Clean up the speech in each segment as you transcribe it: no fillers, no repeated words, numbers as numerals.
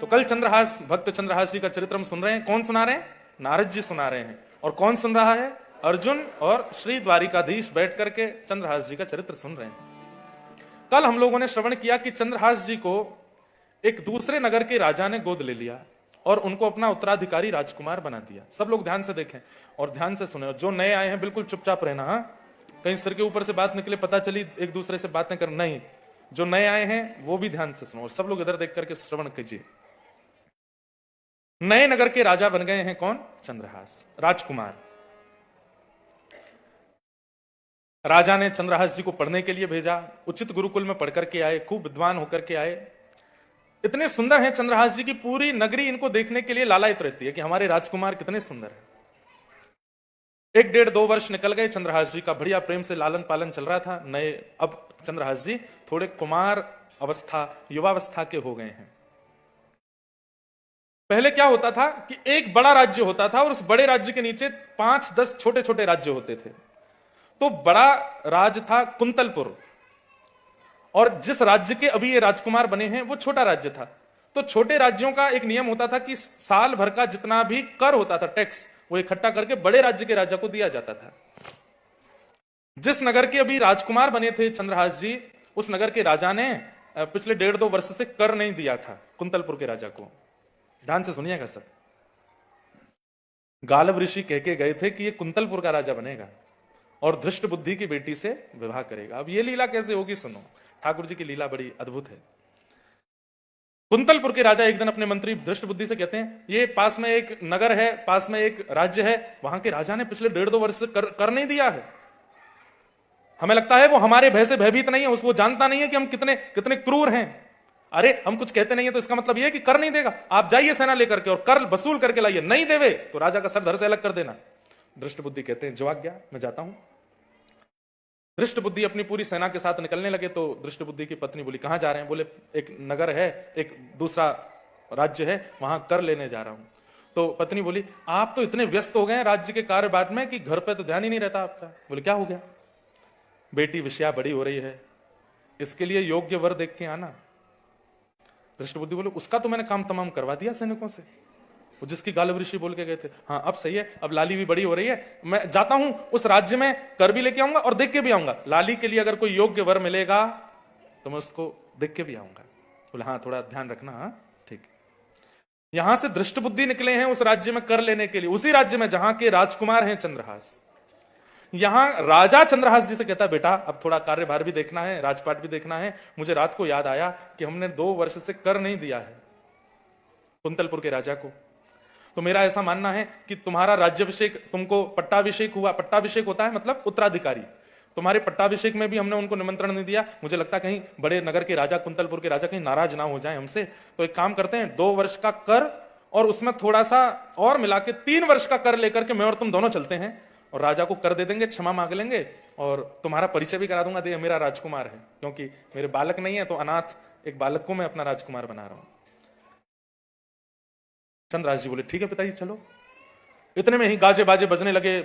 तो कल चंद्रहास, भक्त चंद्रहास जी का चरित्र हम सुन रहे हैं। कौन सुना रहे हैं? नारद जी सुना रहे हैं। और कौन सुन रहा है? अर्जुन और श्री द्वारिकाधीश बैठ करके चंद्रहास जी का चरित्र सुन रहे हैं। कल हम लोगों ने श्रवण किया कि चंद्रहास जी को एक दूसरे नगर के राजा ने गोद ले लिया और उनको अपना उत्तराधिकारी राजकुमार बना दिया। सब लोग ध्यान से देखें और ध्यान से सुने। जो नए आए हैं बिल्कुल चुपचाप रहना। हाँ, कहीं सिर के ऊपर से बात निकले, पता चली एक दूसरे से बातें कर, नहीं। जो नए आए हैं वो भी ध्यान से सुनो और सब लोग इधर देख करके श्रवण कीजिए। नए नगर के राजा बन गए हैं कौन? चंद्रहास, राजकुमार। राजा ने चंद्रहास जी को पढ़ने के लिए भेजा। उचित गुरुकुल में पढ़ करके आए, खूब विद्वान होकर के आए। इतने सुंदर हैं चंद्रहास जी की पूरी नगरी इनको देखने के लिए लालायित रहती है कि हमारे राजकुमार कितने सुंदर हैं। 1-1.5-2 वर्ष निकल गए। चंद्रहास जी का बढ़िया प्रेम से लालन पालन चल रहा था। नए अब चंद्रहास जी थोड़े कुमार अवस्था, युवावस्था के हो गए हैं। पहले क्या होता था कि एक बड़ा राज्य होता था और उस बड़े राज्य के नीचे 5-10 छोटे छोटे राज्य होते थे। तो बड़ा राज था कुंतलपुर, और जिस राज्य के अभी ये राजकुमार बने हैं वो छोटा राज्य था। तो छोटे राज्यों का एक नियम होता था कि साल भर का जितना भी कर होता था, टैक्स, वो इकट्ठा करके बड़े राज्य के राजा को दिया जाता था। जिस नगर के अभी राजकुमार बने थे चंद्रहास जी, उस नगर के राजा ने पिछले 1.5-2 वर्ष से कर नहीं दिया था कुंतलपुर के राजा को। ध्यान से सुनिएगा सब। गालव ऋषि कह के गए थे कि ये कुंतलपुर का राजा बनेगा और धृष्ट बुद्धि की बेटी से विवाह करेगा। अब ये लीला कैसे होगी सुनो। ठाकुर जी की लीला बड़ी अद्भुत है। कुंतलपुर के राजा एक दिन अपने मंत्री धृष्ट बुद्धि से कहते हैं, ये पास में एक नगर है, पास में एक राज्य है, वहां के राजा ने पिछले 1.5-2 वर्ष से कर नहीं दिया है। हमें लगता है वो हमारे भय से भयभीत नहीं है, उसको जानता नहीं है कि हम कितने कितने क्रूर हैं। अरे हम कुछ कहते नहीं है तो इसका मतलब यह कि कर नहीं देगा। आप जाइए सेना लेकर के और कर वसूल करके लाइए, नहीं देवे तो राजा का सर धड़ से अलग कर देना। धृष्ट बुद्धि कहते हैं जो आज्ञा, मैं जाता हूं। धृष्ट बुद्धि अपनी पूरी सेना के साथ निकलने लगे तो धृष्ट बुद्धि की पत्नी बोली, कहां जा रहे हैं? बोले एक नगर है, एक दूसरा राज्य है, वहां कर लेने जा रहा हूं। तो पत्नी बोली, आप तो इतने व्यस्त हो गए हैं राज्य के कार्यबाट में कि घर पे तो ध्यान ही नहीं रहता आपका। बोले क्या हो गया? बेटी विषया बड़ी हो रही है, इसके लिए योग्य वर देख के आना। धृष्ट बुद्धि बोले, उसका तो मैंने काम तमाम करवा दिया सैनिकों से, वो जिसकी गालव ऋषि बोल के गए थे। हाँ अब सही है, अब लाली भी बड़ी हो रही है, मैं जाता हूं उस राज्य में, कर भी लेके आऊंगा और देख के भी आऊंगा। लाली के लिए अगर कोई योग्य वर मिलेगा तो मैं उसको देख के भी आऊंगा। बोले हाँ थोड़ा ध्यान रखना। हाँ ठीक। यहां से धृष्ट बुद्धि निकले हैं उस राज्य में कर लेने के लिए, उसी राज्य में जहां के राजकुमार हैं चंद्रहास। यहां राजा चंद्रहास जी से कहता, बेटा अब थोड़ा कार्यभार भी देखना है, राजपाट भी देखना है। मुझे रात को याद आया कि हमने 2 वर्ष से कर नहीं दिया है कुंतलपुर के राजा को। तो मेरा ऐसा मानना है कि तुम्हारा राज्याभिषेक, तुमको पट्टाभिषेक हुआ, पट्टाभिषेक होता है मतलब उत्तराधिकारी, तुम्हारे पट्टाभिषेक में भी हमने उनको निमंत्रण नहीं दिया। मुझे लगता कहीं बड़े नगर के राजा, कुंतलपुर के राजा कहीं नाराज ना हो जाए हमसे। तो एक काम करते हैं, 2 वर्ष का कर और उसमें थोड़ा सा और मिला के 3 वर्ष का कर लेकर के मैं और तुम दोनों चलते हैं और राजा को कर दे देंगे, क्षमा मांग लेंगे और तुम्हारा परिचय भी करा दूंगा, दे मेरा राजकुमार है, क्योंकि मेरे बालक नहीं है तो अनाथ एक बालक को मैं अपना राजकुमार बना रहा हूं। चंद्रहास जी बोले ठीक है पिताजी चलो। इतने में ही गाजे बाजे बजने लगे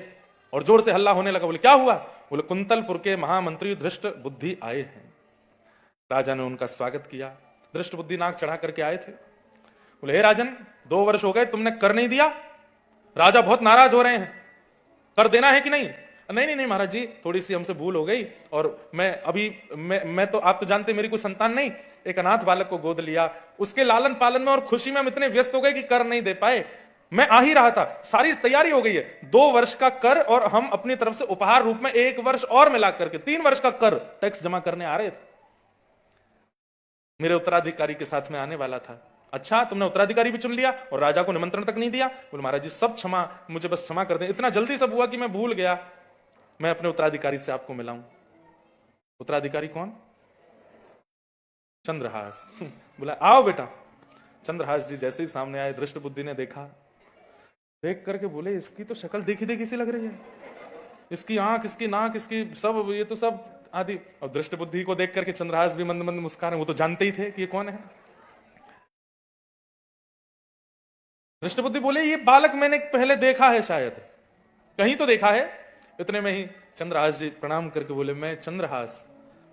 और जोर से हल्ला होने लगा। बोले क्या हुआ? बोले कुंतलपुर के महामंत्री धृष्ट बुद्धि आए हैं। राजा ने उनका स्वागत किया। धृष्ट बुद्धि नाक चढ़ा करके आए थे। बोले हे राजन, 2 वर्ष हो गए तुमने कर नहीं दिया, राजा बहुत नाराज हो रहे हैं, कर देना है कि नहीं? नहीं नहीं महाराज जी, थोड़ी सी हमसे भूल हो गई और मैं तो आप तो जानते मेरी कोई संतान नहीं, एक अनाथ बालक को गोद लिया, उसके लालन पालन में और खुशी में हम इतने व्यस्त हो गए कि कर नहीं दे पाए। मैं आ ही रहा था, सारी तैयारी हो गई है, 2 वर्ष का कर और हम अपनी तरफ से उपहार रूप में 1 वर्ष और मिला करके 3 वर्ष का कर टैक्स जमा करने आ रहे थे। मेरे उत्तराधिकारी के साथ में आने वाला था। अच्छा तुमने उत्तराधिकारी भी चुन लिया और राजा को निमंत्रण तक नहीं दिया? बोले महाराज जी सब क्षमा, मुझे बस क्षमा कर दें, इतना जल्दी सब हुआ कि मैं भूल गया, मैं अपने उत्तराधिकारी से आपको मिलाऊं। उत्तराधिकारी कौन? चंद्रहास। बोला आओ बेटा। चंद्रहास जी जैसे ही सामने आए, धृष्ट बुद्धि ने देखा, देख करके बोले इसकी तो शक्ल देखी देखी सी लग रही है, इसकी आंख, इसकी नाक, इसकी सब, ये तो सब आदि। और धृष्ट बुद्धि को देख करके चंद्रहास भी मंद मंद मुस्कान, वो तो जानते ही थे कि ये कौन है। धृष्ट बुद्धि बोले ये बालक मैंने पहले देखा है, शायद कहीं तो देखा है। इतने में ही चंद्रहास जी प्रणाम करके बोले मैं चंद्रहास,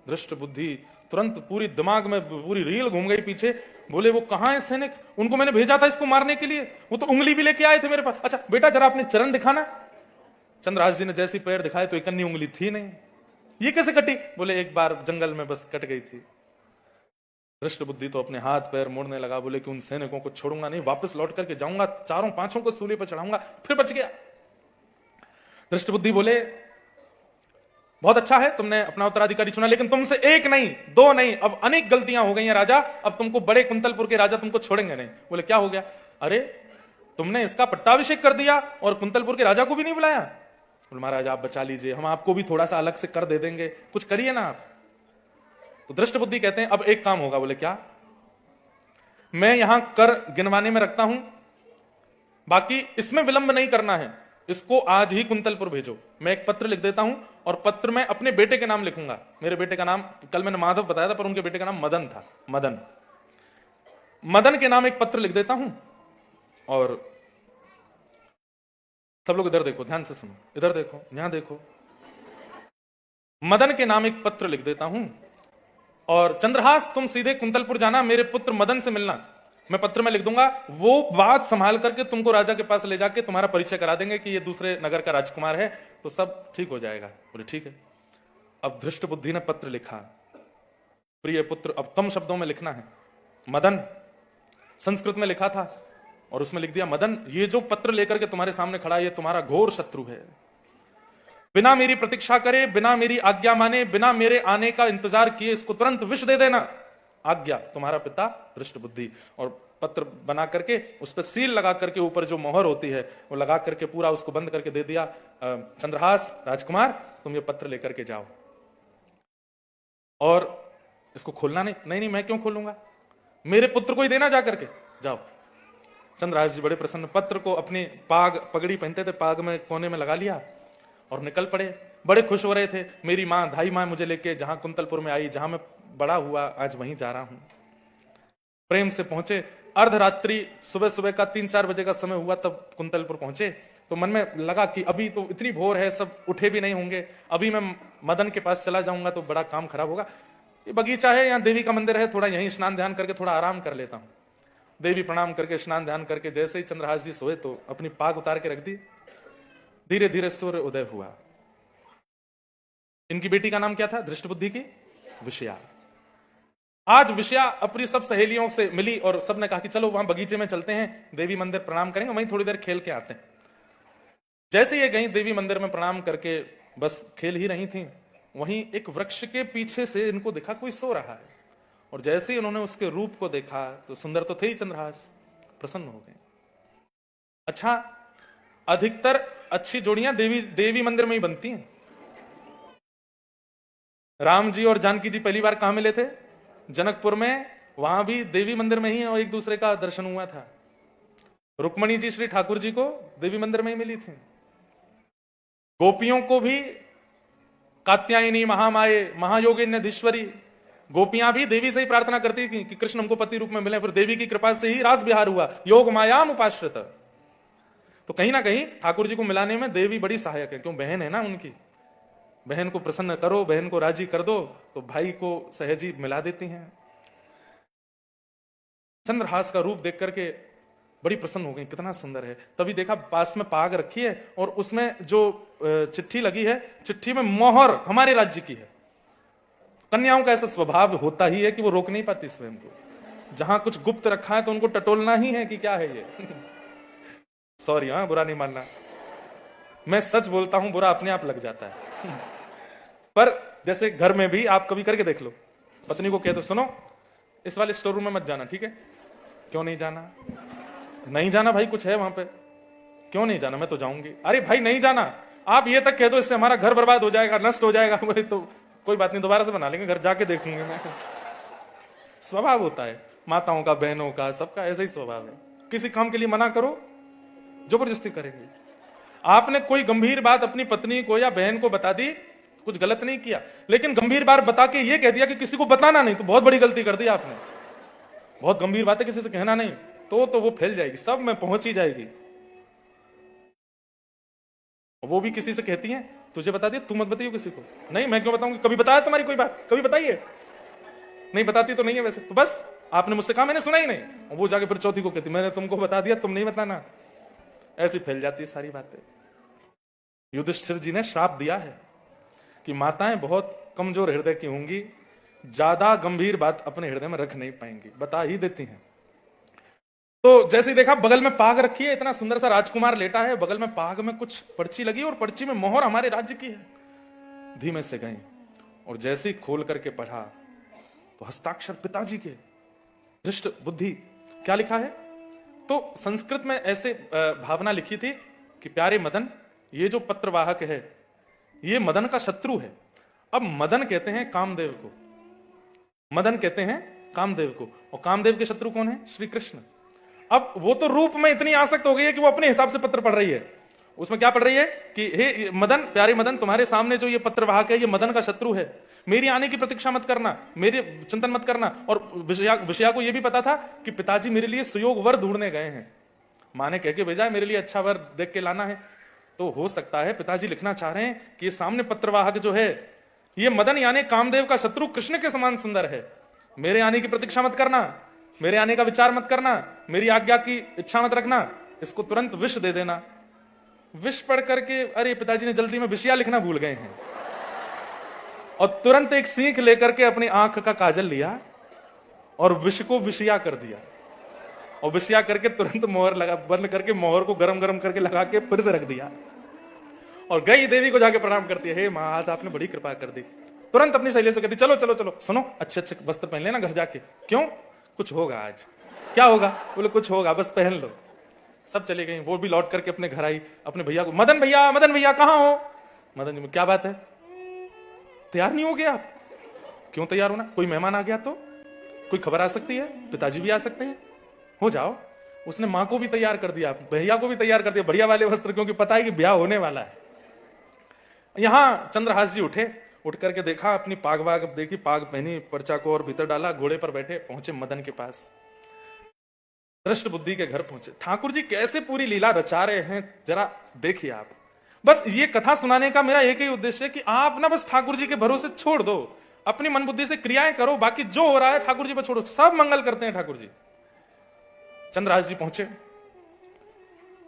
धृष्ट बुद्धि तुरंत पूरी दिमाग में पूरी रील घूम गई पीछे। बोले वो कहां है सैनिक, उनको मैंने भेजा था इसको मारने के लिए, वो तो उंगली भी लेके आए थे मेरे पास। अच्छा बेटा जरा अपने चरण दिखाना। चंद्रहास जी ने जैसी पैर दिखाए तो एक अन्य उंगली थी नहीं। ये कैसे कटी? बोले एक बार जंगल में बस कट गई थी। धृष्ट बुद्धि तो अपने हाथ पैर मोड़ने लगा। बोले कि उन सैनिकों को छोड़ूंगा नहीं, वापस लौट करके जाऊंगा, चारों पांचों को सूली पर चढ़ाऊंगा। फिर बच गया। धृष्ट बुद्धि बोले बहुत अच्छा है तुमने अपना उत्तराधिकारी चुना, लेकिन तुमसे एक नहीं दो नहीं अब अनेक गलतियां हो गई हैं राजा, अब तुमको बड़े कुंतलपुर के राजा तुमको छोड़ेंगे नहीं। बोले क्या हो गया? अरे तुमने इसका पट्टाभिषेक कर दिया और कुंतलपुर के राजा को भी नहीं बुलाया। बोले महाराज आप बचा लीजिए, हम आपको भी थोड़ा सा अलग से कर दे देंगे, कुछ करिए ना आप। तो धृष्ट बुद्धि कहते हैं अब एक काम होगा। बोले क्या? मैं यहां कर गिनवाने में रखता हूं, बाकी इसमें विलंब नहीं करना है, इसको आज ही कुंतलपुर भेजो। मैं एक पत्र लिख देता हूं और पत्र में अपने बेटे के नाम लिखूंगा। मेरे बेटे का नाम कल मैंने माधव बताया था, पर उनके बेटे का नाम मदन था। मदन के नाम एक पत्र लिख देता हूं। और सब लोग इधर देखो, ध्यान से सुनो, इधर देखो, यहां देखो। मदन के नाम एक पत्र लिख देता हूं और चंद्रहास तुम सीधे कुंतलपुर जाना, मेरे पुत्र मदन से मिलना। मैं पत्र में लिख दूंगा, वो बात संभाल करके तुमको राजा के पास ले जाके तुम्हारा परिचय करा देंगे कि ये दूसरे नगर का राजकुमार है, तो सब ठीक हो जाएगा। बोले ठीक है। अब धृष्ट बुद्धि ने पत्र लिखा, प्रिय पुत्र, अब कम शब्दों में लिखना है। मदन, संस्कृत में लिखा था और उसमें लिख दिया, मदन ये जो पत्र लेकर के तुम्हारे सामने खड़ा है ये तुम्हारा घोर शत्रु है। बिना मेरी प्रतीक्षा करे, बिना मेरी आज्ञा माने, बिना मेरे आने का इंतजार किए इसको तुरंत विष दे देना। आज्ञा, तुम्हारा पिता धृष्ट बुद्धि। और पत्र बना करके उस पर सील लगा करके ऊपर जो मोहर होती है वो लगा करके पूरा उसको बंद करके दे दिया। चंद्रहास राजकुमार तुम ये पत्र लेकर के जाओ और इसको खोलना नहीं। नहीं मैं क्यों खोलूंगा, मेरे पुत्र को ही देना, जा करके जाओ। चंद्रहास जी बड़े प्रसन्न, पत्र को अपनी पगड़ी पहनते थे, पाग में कोने में लगा लिया और निकल पड़े। बड़े खुश हो रहे थे, मेरी माँ धाई माँ मुझे लेके जहां कुंतलपुर में आई, जहां मैं बड़ा हुआ आज वहीं जा रहा हूं। प्रेम से पहुंचे। अर्धरात्रि सुबह सुबह का 3-4 बजे का समय हुआ तब कुंतलपुर पहुंचे। तो मन में लगा कि अभी तो इतनी भोर है, सब उठे भी नहीं होंगे, अभी मैं मदन के पास चला जाऊंगा तो बड़ा काम खराब होगा। ये बगीचा है, यहाँ देवी का मंदिर है, थोड़ा यहीं स्नान ध्यान करके थोड़ा आराम कर लेता हूं। देवी प्रणाम करके स्नान ध्यान करके जैसे ही चंद्रहास जी सोए तो अपनी पाग उतार के रख दी। धीरे धीरे सूर्य उदय हुआ। इनकी बेटी का नाम क्या था? धृष्ट बुद्धि की विषया। आज विषया अपनी सब सहेलियों से मिली और सबने कहा कि चलो वहां बगीचे में चलते हैं, देवी मंदिर प्रणाम करेंगे, वहीं थोड़ी देर खेल के आते हैं। जैसे ये गई देवी मंदिर में प्रणाम करके बस खेल ही रही थी, वहीं एक वृक्ष के पीछे से इनको देखा कोई सो रहा है। और जैसे ही उन्होंने उसके रूप को देखा तो सुंदर तो थे ही चंद्रहास, प्रसन्न हो गए। अच्छा, अधिकतर अच्छी जोड़ियां देवी मंदिर में ही बनती हैं। राम जी और जानकी जी पहली बार कहां मिले थे? जनकपुर में, वहां भी देवी मंदिर में ही और एक दूसरे का दर्शन हुआ था। रुक्मणी जी श्री ठाकुर जी को देवी मंदिर में ही मिली थी। गोपियों को भी कात्यायनी महामाये महायोगिन्यधीश्वरी, गोपियां भी देवी से ही प्रार्थना करती थी कि कृष्ण हमको पति रूप में मिले। फिर देवी की कृपा से ही रास विहार हुआ, योग मायाम उपाश्रित। तो कहीं ना कहीं ठाकुर जी को मिलाने में देवी बड़ी सहायक है, क्यों? बहन है ना उनकी। बहन को प्रसन्न करो, बहन को राजी कर दो तो भाई को सहजी मिला देती हैं। चंद्रहास का रूप देख करके बड़ी प्रसन्न हो गई, कितना सुंदर है। तभी देखा पास में पाग रखी है और उसमें जो चिट्ठी लगी है, चिट्ठी में मोहर हमारे राज्य की है। कन्याओं का ऐसा स्वभाव होता ही है कि वो रोक नहीं पाती स्वयं को। जहां कुछ गुप्त रखा है तो उनको टटोलना ही है कि क्या है ये। सॉरी, हाँ बुरा नहीं मानना, मैं सच बोलता हूं, बुरा अपने आप लग जाता है। पर जैसे घर में भी आप कभी करके देख लो, पत्नी को कह दो सुनो इस वाले स्टोर रूम में मत जाना, ठीक है? क्यों नहीं जाना? नहीं जाना भाई, कुछ है वहां पे। क्यों नहीं जाना? मैं तो जाऊंगी। अरे भाई नहीं जाना, आप ये तक कह दो इससे हमारा घर बर्बाद हो जाएगा, नष्ट हो जाएगा। बोले तो कोई बात नहीं, दोबारा से बना लेंगे, घर जाके देखूंगी मैं। स्वभाव होता है माताओं का, बहनों का, सबका ऐसा ही स्वभाव है। किसी काम के लिए मना करो, जबरदस्ती करेंगे। आपने कोई गंभीर बात अपनी पत्नी को या बहन को बता दी, कुछ गलत नहीं किया, लेकिन गंभीर बात बता के ये कह दिया कि किसी को बताना नहीं, तो बहुत बड़ी गलती कर दी आपने। बहुत गंभीर बात है, किसी से कहना नहीं, तो वो फैल जाएगी, सब में पहुंच ही जाएगी। वो भी किसी से कहती हैं तुझे बता दिया, तू मत बताइए किसी को। नहीं मैं क्यों बताऊंगी, कभी बताया तुम्हारी कोई बात? कभी बताइए। नहीं बताती तो नहीं है वैसे, तो बस आपने मुझसे कहा, मैंने सुना ही नहीं। और वो जाके फिर चौथी को कहती मैंने तुमको बता दिया, तुम नहीं बताना। ऐसी फैल जाती है सारी बातें। युधिष्ठिर जी ने श्राप दिया है कि माताएं बहुत कमजोर हृदय की होंगी, ज्यादा गंभीर बात अपने हृदय में रख नहीं पाएंगी, बता ही देती हैं। तो जैसे ही देखा बगल में पाग रखी है, इतना सुंदर सा राजकुमार लेटा है, बगल में पाग में कुछ पर्ची लगी और पर्ची में मोहर हमारे राज्य की है। धीमे से गई और जैसे ही खोल करके पढ़ा तो हस्ताक्षर पिताजी के, धृष्ट बुद्धि। क्या लिखा है? तो संस्कृत में ऐसे भावना लिखी थी कि प्यारे मदन, ये जो पत्रवाहक है ये मदन का शत्रु है। अब मदन कहते हैं कामदेव को, मदन कहते हैं कामदेव को, और कामदेव के शत्रु कौन है? श्री कृष्ण। अब वो तो रूप में इतनी आसक्त हो गई है कि वो अपने हिसाब से पत्र पढ़ रही है। उसमें क्या पढ़ रही है कि हे मदन, प्यारे मदन, तुम्हारे सामने जो ये पत्रवाहक है ये मदन का शत्रु है, मेरी आने की प्रतीक्षा मत करना, मेरे चिंतन मत करना। और विषया को यह भी पता था कि पिताजी मेरे लिए सुयोग वर ढूंढने गए हैं, माँ ने कह के भेजा है मेरे लिए अच्छा वर देख के लाना है। तो हो सकता है पिताजी लिखना चाह रहे हैं कि ये सामने पत्रवाहक जो है ये मदन यानी कामदेव का शत्रु कृष्ण के समान सुंदर है, मेरे आने की प्रतीक्षा मत करना, मेरे आने का विचार मत करना, मेरी आज्ञा की इच्छा मत रखना, इसको तुरंत विष दे देना। विष पढ़ करके अरे पिताजी ने जल्दी में विषया लिखना भूल गए हैं, और तुरंत एक सीख लेकर के अपनी आंख का काजल लिया और विष को विषया कर दिया, और विषया करके तुरंत मोहर लगा, बंद करके मोहर को गरम गरम करके लगा के फिर से रख दिया। और गई देवी को जाके प्रणाम करती है, हे मां आज आपने बड़ी कृपा कर दी। तुरंत अपनी सहेली से कहती चलो चलो चलो सुनो, अच्छे अच्छे वस्त्र पहन लेना घर जाके। क्यों? कुछ होगा आज। क्या होगा? बोले कुछ होगा, बस पहन लो। सब चले गई, वो भी लौट करके अपने घर आई, अपने भैया को, मदन भैया कहाँ हो? मदन जी, क्या बात है, तैयार नहीं हो गया आप? क्यों तैयार होना? कोई मेहमान आ गया तो कोई खबर आ सकती है, पिताजी भी आ सकते हैं, हो जाओ। उसने मां को भी तैयार कर दिया, भैया को भी तैयार कर दिया, बढ़िया वाले वस्त्र, क्योंकि पता है कि ब्याह होने वाला है। यहां चंद्रहास जी उठे, उठ करके देखा, अपनी पाग वाग देखी, पाग पहनी, पर्चा को और भीतर डाला, घोड़े पर बैठे पहुंचे मदन के पास, दृष्ट बुद्धि के घर पहुंचे। ठाकुर जी कैसे पूरी लीला रचा रहे हैं जरा देखिए आप। बस ये कथा सुनाने का मेरा एक ही उद्देश्य है कि आप ना बस ठाकुर जी के भरोसे छोड़ दो, अपनी मन बुद्धि से क्रियाएं करो, बाकी जो हो रहा है ठाकुर जी पर छोड़ो, सब मंगल करते हैं ठाकुर जी। चंद्रहास जी पहुंचे,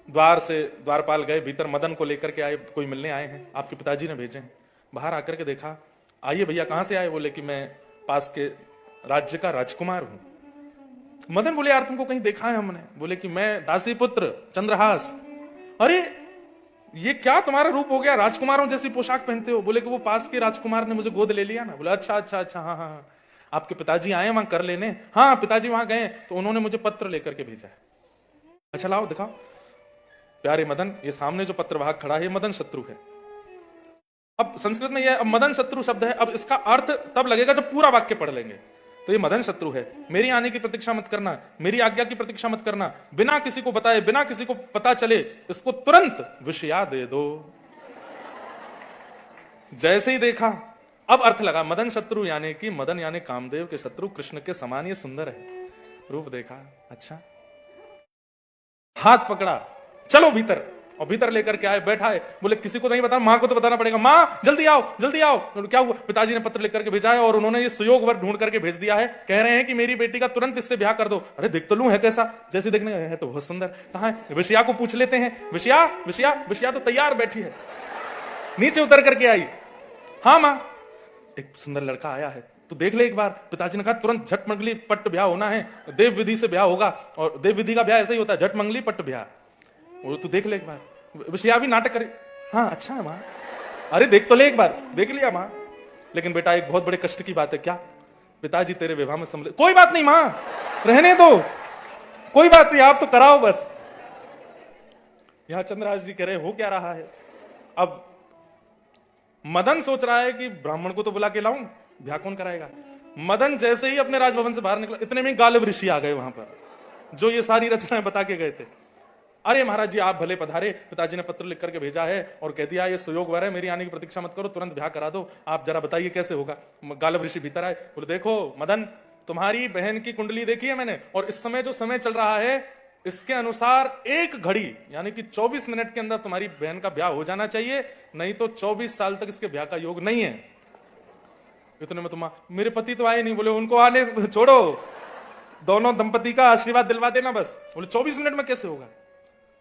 द्वार से द्वारपाल गए, भीतर मदन को लेकर के आए, कोई मिलने आए हैं, आपके पिताजी ने भेजे हैं। बाहर आकर के देखा, आइए भैया, कहां से आए? बोले कि मैं पास के राज्य का राजकुमार हूं। मदन बोले यार तुमको कहीं देखा है हमने? बोले कि मैं दासी पुत्र चंद्रहास। अरे ये क्या तुम्हारा रूप हो गया, राजकुमारों जैसी पोशाक पहनते हो? बोले कि वो पास के राजकुमार ने मुझे गोद ले लिया ना। बोले अच्छा अच्छा अच्छा, हाँ हाँ, आपके पिताजी आए वहां कर लेने? हाँ पिताजी वहां गए तो उन्होंने मुझे पत्र लेकर के भेजा है। अच्छा लाओ दिखाओ। प्यारे मदन, ये सामने जो पत्रवाहक खड़ा है मदन शत्रु है। अब संस्कृत में यह मदन शत्रु शब्द है, अब इसका अर्थ तब लगेगा जब पूरा वाक्य पढ़ लेंगे। तो ये मदन शत्रु है, मेरी आने की प्रतीक्षा मत करना, मेरी आज्ञा की प्रतीक्षा मत करना, बिना किसी को बताए, बिना किसी को पता चले इसको तुरंत विषया दे दो। जैसे ही देखा अब अर्थ लगा, मदन शत्रु यानी कि मदन यानी कामदेव के शत्रु कृष्ण के समान ये सुंदर है। रूप देखा, अच्छा, हाथ पकड़ा, चलो भीतर, और भीतर लेकर के आए, बैठा है। बोले किसी को नहीं बताना, मां को तो बताना पड़ेगा। मां जल्दी आओ जल्दी आओ। क्या हुआ? पिताजी ने पत्र लेकर के भेजा है और उन्होंने ये सुयोग वर ढूंढ करके भेज दिया है, कह रहे हैं कि मेरी बेटी का तुरंत इससे ब्याह कर दो। अरे देख तो लूं है कैसा, जैसे देखने है तो बहुत सुंदर। कहां है? विषया को पूछ लेते हैं। विषया विषया विषया तो तैयार बैठी है, नीचे उतर करके आई। हाँ मां, एक सुंदर लड़का आया है, तो देख ले एक बार। पिताजी ने कहा तुरंत झट मंगली पट्ट ब्याह होना है, देव विधि से ब्याह होगा, और देव विधि का ब्याह ऐसा ही होता है, झट मंगली पट्ट ब्याह। वो तू देख ले एक बार। विषया भी नाटक करे, हाँ अच्छा है मां, अरे देख तो ले एक बार। देख लिया मां, लेकिन बेटा एक बहुत बड़े कष्ट की बात है। क्या? पिताजी तेरे विवाह में सम्मिलित। कोई बात नहीं मां, रहने दो, कोई बात नहीं, आप तो कराओ बस। यहां चंद्रहास जी कह रहे हो क्या रहा है? अब मदन सोच रहा है कि ब्राह्मण को तो बुला के लाऊं, ब्याह कौन कराएगा? मदन जैसे ही अपने राजभवन से बाहर निकला, इतने में गालव ऋषि आ गए वहां पर, जो ये सारी रचनाएं बता के गए थे। अरे महाराज जी आप भले पधारे, पिताजी ने पत्र लिख करके भेजा है और कह दिया ये सुयोग वर है, मेरी आने की प्रतीक्षा मत करो, तुरंत ब्याह करा दो। आप जरा बताइए कैसे होगा? गालव ऋषि भीतर आए, बोले देखो मदन, तुम्हारी बहन की कुंडली देखी है मैंने, और इस समय जो समय चल रहा है इसके अनुसार एक घड़ी यानी कि 24 मिनट के अंदर तुम्हारी बहन का ब्याह हो जाना चाहिए, नहीं तो 24 साल तक इसके ब्याह का योग नहीं है। इतने में तुम मेरे पति तो आए नहीं, बोले उनको आने छोड़ो, दोनों दंपति का आशीर्वाद दिलवा देना बस। बोले 24 मिनट में कैसे होगा?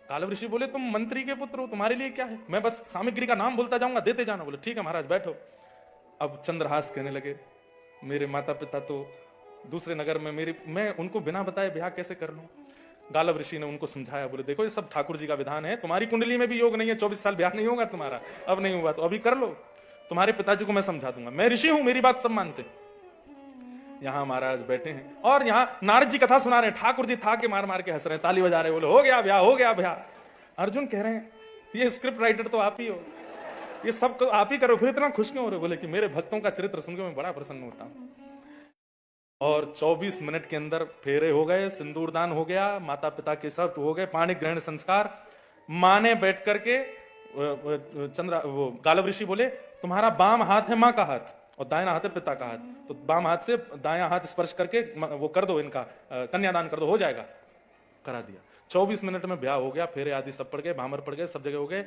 गालव ऋषि बोले तुम मंत्री के पुत्र हो, तुम्हारे लिए क्या है, मैं बस सामग्री का नाम बोलता जाऊंगा, देते जाना। बोले ठीक है महाराज बैठो। अब चंद्रहास कहने लगे मेरे माता पिता तो दूसरे नगर में, मैं उनको बिना बताए ब्याह कैसे कर लूं? गालव ऋषि ने उनको समझाया, बोले देखो ये सब ठाकुर जी का विधान है, तुम्हारी कुंडली में भी योग नहीं है, 24 साल ब्याह नहीं होगा तुम्हारा, अब नहीं हुआ तो अभी कर लो, तुम्हारे पिताजी को मैं समझा दूंगा, मैं ऋषि हूं, मेरी बात सब मानते। यहां महाराज बैठे हैं और यहां नारद जी कथा सुना रहे हैं, ठाकुर जी था के मार मार के हंस रहे हैं, ताली बजा रहे हैं, बोले हो गया ब्याह, हो गया ब्याह। अर्जुन कह रहे हैं ये स्क्रिप्ट राइटर तो आप ही हो, ये सब आप ही करो, फिर इतना खुश क्यों हो रहे? बोले कि मेरे भक्तों का चरित्र सुनकर मैं बड़ा प्रसन्न होता हूं। और 24 मिनट के अंदर फेरे हो गए, सिंदूरदान हो गया, माता पिता के सब हो गए, पाणी ग्रहण संस्कार। मां ने बैठ करके वो गालव ऋषि बोले तुम्हारा बाम हाथ है मां का हाथ और दायां हाथ है पिता का हाथ, तो बाम हाथ से दायां हाथ स्पर्श करके वो कर दो, इनका कन्यादान कर दो, हो जाएगा। करा दिया। 24 मिनट में ब्याह हो गया, फेरे आदि सब पड़ गए, भामर पड़ गए, सब जगह हो गए।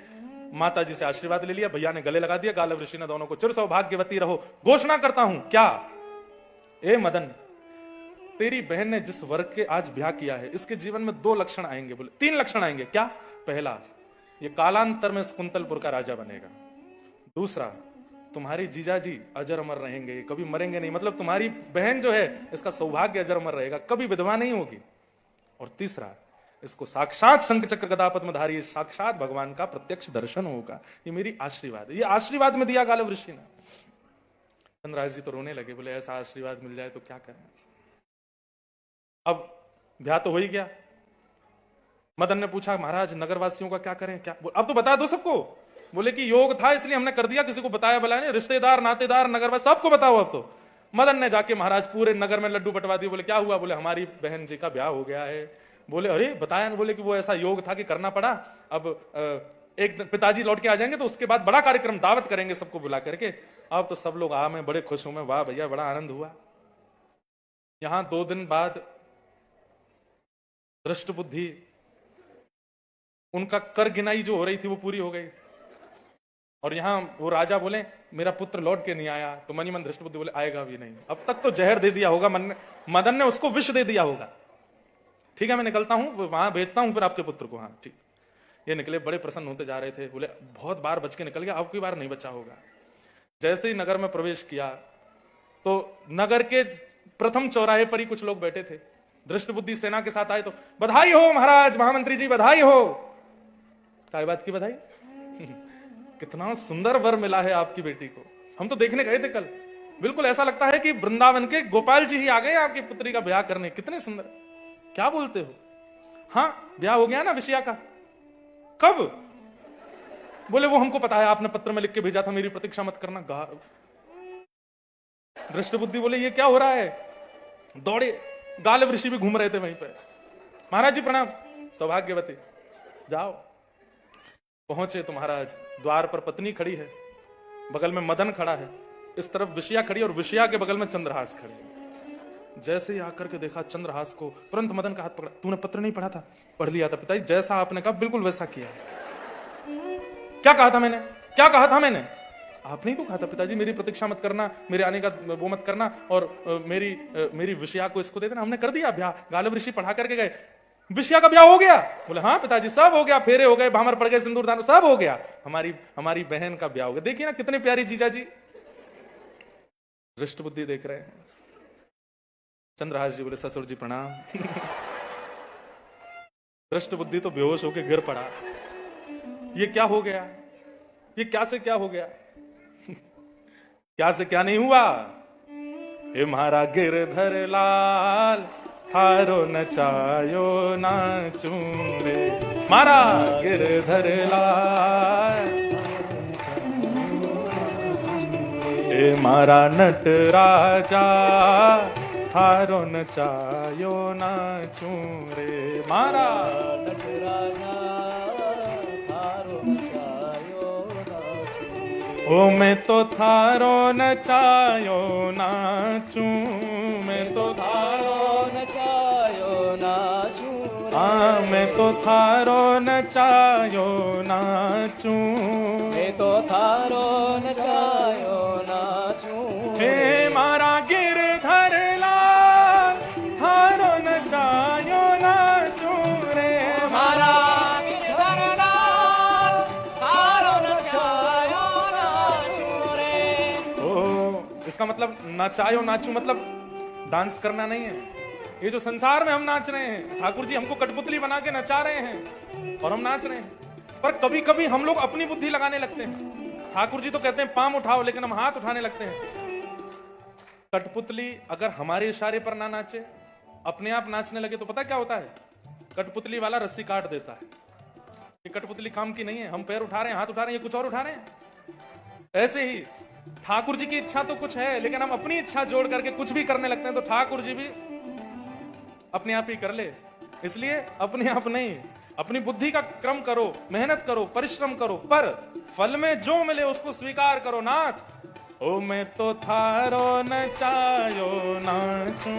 माता जी से आशीर्वाद ले लिया, भैया ने गले लगा दिया, गालव ऋषि ने दोनों को चिर सौभाग्यवती रहो। घोषणा करता हूं क्या, ए मदन, तेरी बहन ने जिस वर्ग के आज ब्याह किया है इसके जीवन में 2 लक्षण आएंगे। बोले 3 लक्षण आएंगे। क्या? पहला, ये कालांतर में कुंतलपुर का राजा बनेगा। दूसरा, तुम्हारी जीजाजी अजर अमर रहेंगे, कभी मरेंगे नहीं, मतलब तुम्हारी बहन जो है इसका सौभाग्य अजर अमर रहेगा, कभी विधवा नहीं होगी। और तीसरा, इसको साक्षात शंख चक्र गदा पद्मधारी साक्षात भगवान का प्रत्यक्ष दर्शन होगा। ये मेरी आशीर्वाद है, ये आशीर्वाद में दिया गालव ऋषि ने। चंद्रहास जी तो रोने लगे, बोले ऐसा आशीर्वाद मिल जाए तो क्या करें। अब ब्याह तो हो ही गया। मदन ने पूछा महाराज नगरवासियों का क्या करें, क्या अब तो बता दो सबको। बोले कि योग था इसलिए हमने कर दिया, किसी को बताया बुलाया नहीं, रिश्तेदार नातेदार नगरवासी सबको बताओ अब तो। मदन ने जाके महाराज पूरे नगर में लड्डू बंटवा दिए। बोले क्या हुआ? बोले हमारी बहन जी का ब्याह हो गया है। बोले अरे बताया ना? बोले कि वो ऐसा योग था कि करना पड़ा। अब एक दिन पिताजी लौट के आ जाएंगे तो उसके बाद बड़ा कार्यक्रम दावत करेंगे सबको बुला करके। अब तो सब लोग मैं बड़े खुश हूं, मैं वाह भैया बड़ा आनंद हुआ। यहां 2 दिन बाद दृष्ट बुद्धि, उनका कर गिनाई जो हो रही थी वो पूरी हो गई। और यहां वो राजा बोले मेरा पुत्र लौट के नहीं आया, तो मनी मन दृष्ट बुद्धि बोले आएगा भी नहीं। अब तक तो जहर दे दिया होगा मदन ने उसको, विष दे दिया होगा। ठीक है मैं निकलता हूं, वहां भेजता हूं फिर आपके पुत्र को। हाँ ठीक। ये निकले, बड़े प्रसन्न होते जा रहे थे। बोले बहुत बार बच के निकल गया, अब की बार नहीं बचा होगा। जैसे ही नगर में प्रवेश किया तो नगर के प्रथम चौराहे पर ही कुछ लोग बैठे थे, दृष्ट बुद्धि सेना के साथ आए। तो बधाई हो महाराज, महामंत्री जी बधाई हो। क्या बात की बधाई? कितना सुंदर वर मिला है आपकी बेटी को, हम तो देखने गए थे कल, बिल्कुल ऐसा लगता है कि वृंदावन के गोपाल जी ही आ गए आपकी पुत्री का ब्याह करने, कितने सुंदर। क्या बोलते हो? हाँ ब्याह हो गया ना विषया का। कब? बोले वो हमको पता है, आपने पत्र में लिख के भेजा था, मेरी प्रतीक्षा मत करना। दृष्ट बुद्धि बोले ये क्या हो रहा है? दौड़े, गालव ऋषि भी घूम रहे थे वहीं पे। महाराज जी प्रणाम। सौभाग्यवती, जाओ। पहुंचे तो महाराज द्वार पर पत्नी खड़ी है, बगल में मदन खड़ा है, इस तरफ विषया खड़ी और विषया के बगल में चंद्रहास खड़े है। जैसे ही आकर के देखा चंद्रहास को, तुरंत मदन का हाथ पकड़ा। तूने पत्र नहीं पढ़ा था? पढ़ लिया था पिताजी, जैसा आपने कहा बिल्कुल वैसा किया। क्या कहा था मैंने? क्या कहा था मैंने? आपने ही तो कहा था पिताजी मेरी प्रतीक्षा मत करना, मेरे आने का वो मत करना, और मेरी विषया को इसको दे देना। हमने कर दिया ब्याह, गालव ऋषि पढ़ा करके गए, विषया का ब्याह हो गया। बोले हाँ पिताजी सब हो गया, फेरे हो गए, भामर पड़ गए, सिंदूरदान सब हो गया, हमारी बहन का ब्याह हो गया। देखिए ना कितने प्यारी जीजा जी। दृष्ट बुद्धि देख रहे हैं। चंद्रहास जी बोले ससुर जी प्रणाम। दृष्ट बुद्धि तो बेहोश होकर गिर पड़ा। ये क्या हो गया? ये क्या से क्या हो गया? क्या से क्या नहीं हुआ? हे म्हारा गिरधर लाल थारो नचायो नाचूं रे, मारा गिरधर लाल हे मारा नट राजा थारो नचायो नाचूं रे, मारा नट राजा थारो नचायो नाचूं। ओ मैं तो थारो नचायो नाचूं, मैं तो थारो नचायो नाचूं, हाँ मैं तो थारो नचायो नाचूं, मैं तो थारो नचायो नाचूं। हे मारा गिरधर लाल थारो नचायो नाचू रे मारा गिरधर लाल थारो नचायो नाचू रे। ओ इसका मतलब नचायो नाचू मतलब डांस करना नहीं है। ये जो संसार में हम नाच रहे हैं, ठाकुर जी हमको कठपुतली बना के नचा रहे हैं और हम नाच रहे हैं, पर कभी कभी हम लोग अपनी बुद्धि लगाने लगते हैं। ठाकुर जी तो कहते हैं पांव उठाओ, लेकिन हम हाथ उठाने लगते हैं। कठपुतली अगर हमारे इशारे पर ना नाचे, अपने आप नाचने लगे तो पता क्या होता है? कठपुतली वाला रस्सी काट देता है। ये कठपुतली काम की नहीं है। हम पैर उठा रहे हैं, हाथ उठा रहे हैं, ये कुछ और उठा रहे हैं। ऐसे ही ठाकुर जी की इच्छा तो कुछ है, लेकिन हम अपनी इच्छा जोड़ करके कुछ भी करने लगते हैं, तो ठाकुर जी भी अपने आप ही कर ले। इसलिए अपने आप नहीं, अपनी बुद्धि का क्रम करो, मेहनत करो, परिश्रम करो, पर फल में जो मिले उसको स्वीकार करो। नाथ ओ मैं तो थारो नचायो नाचू,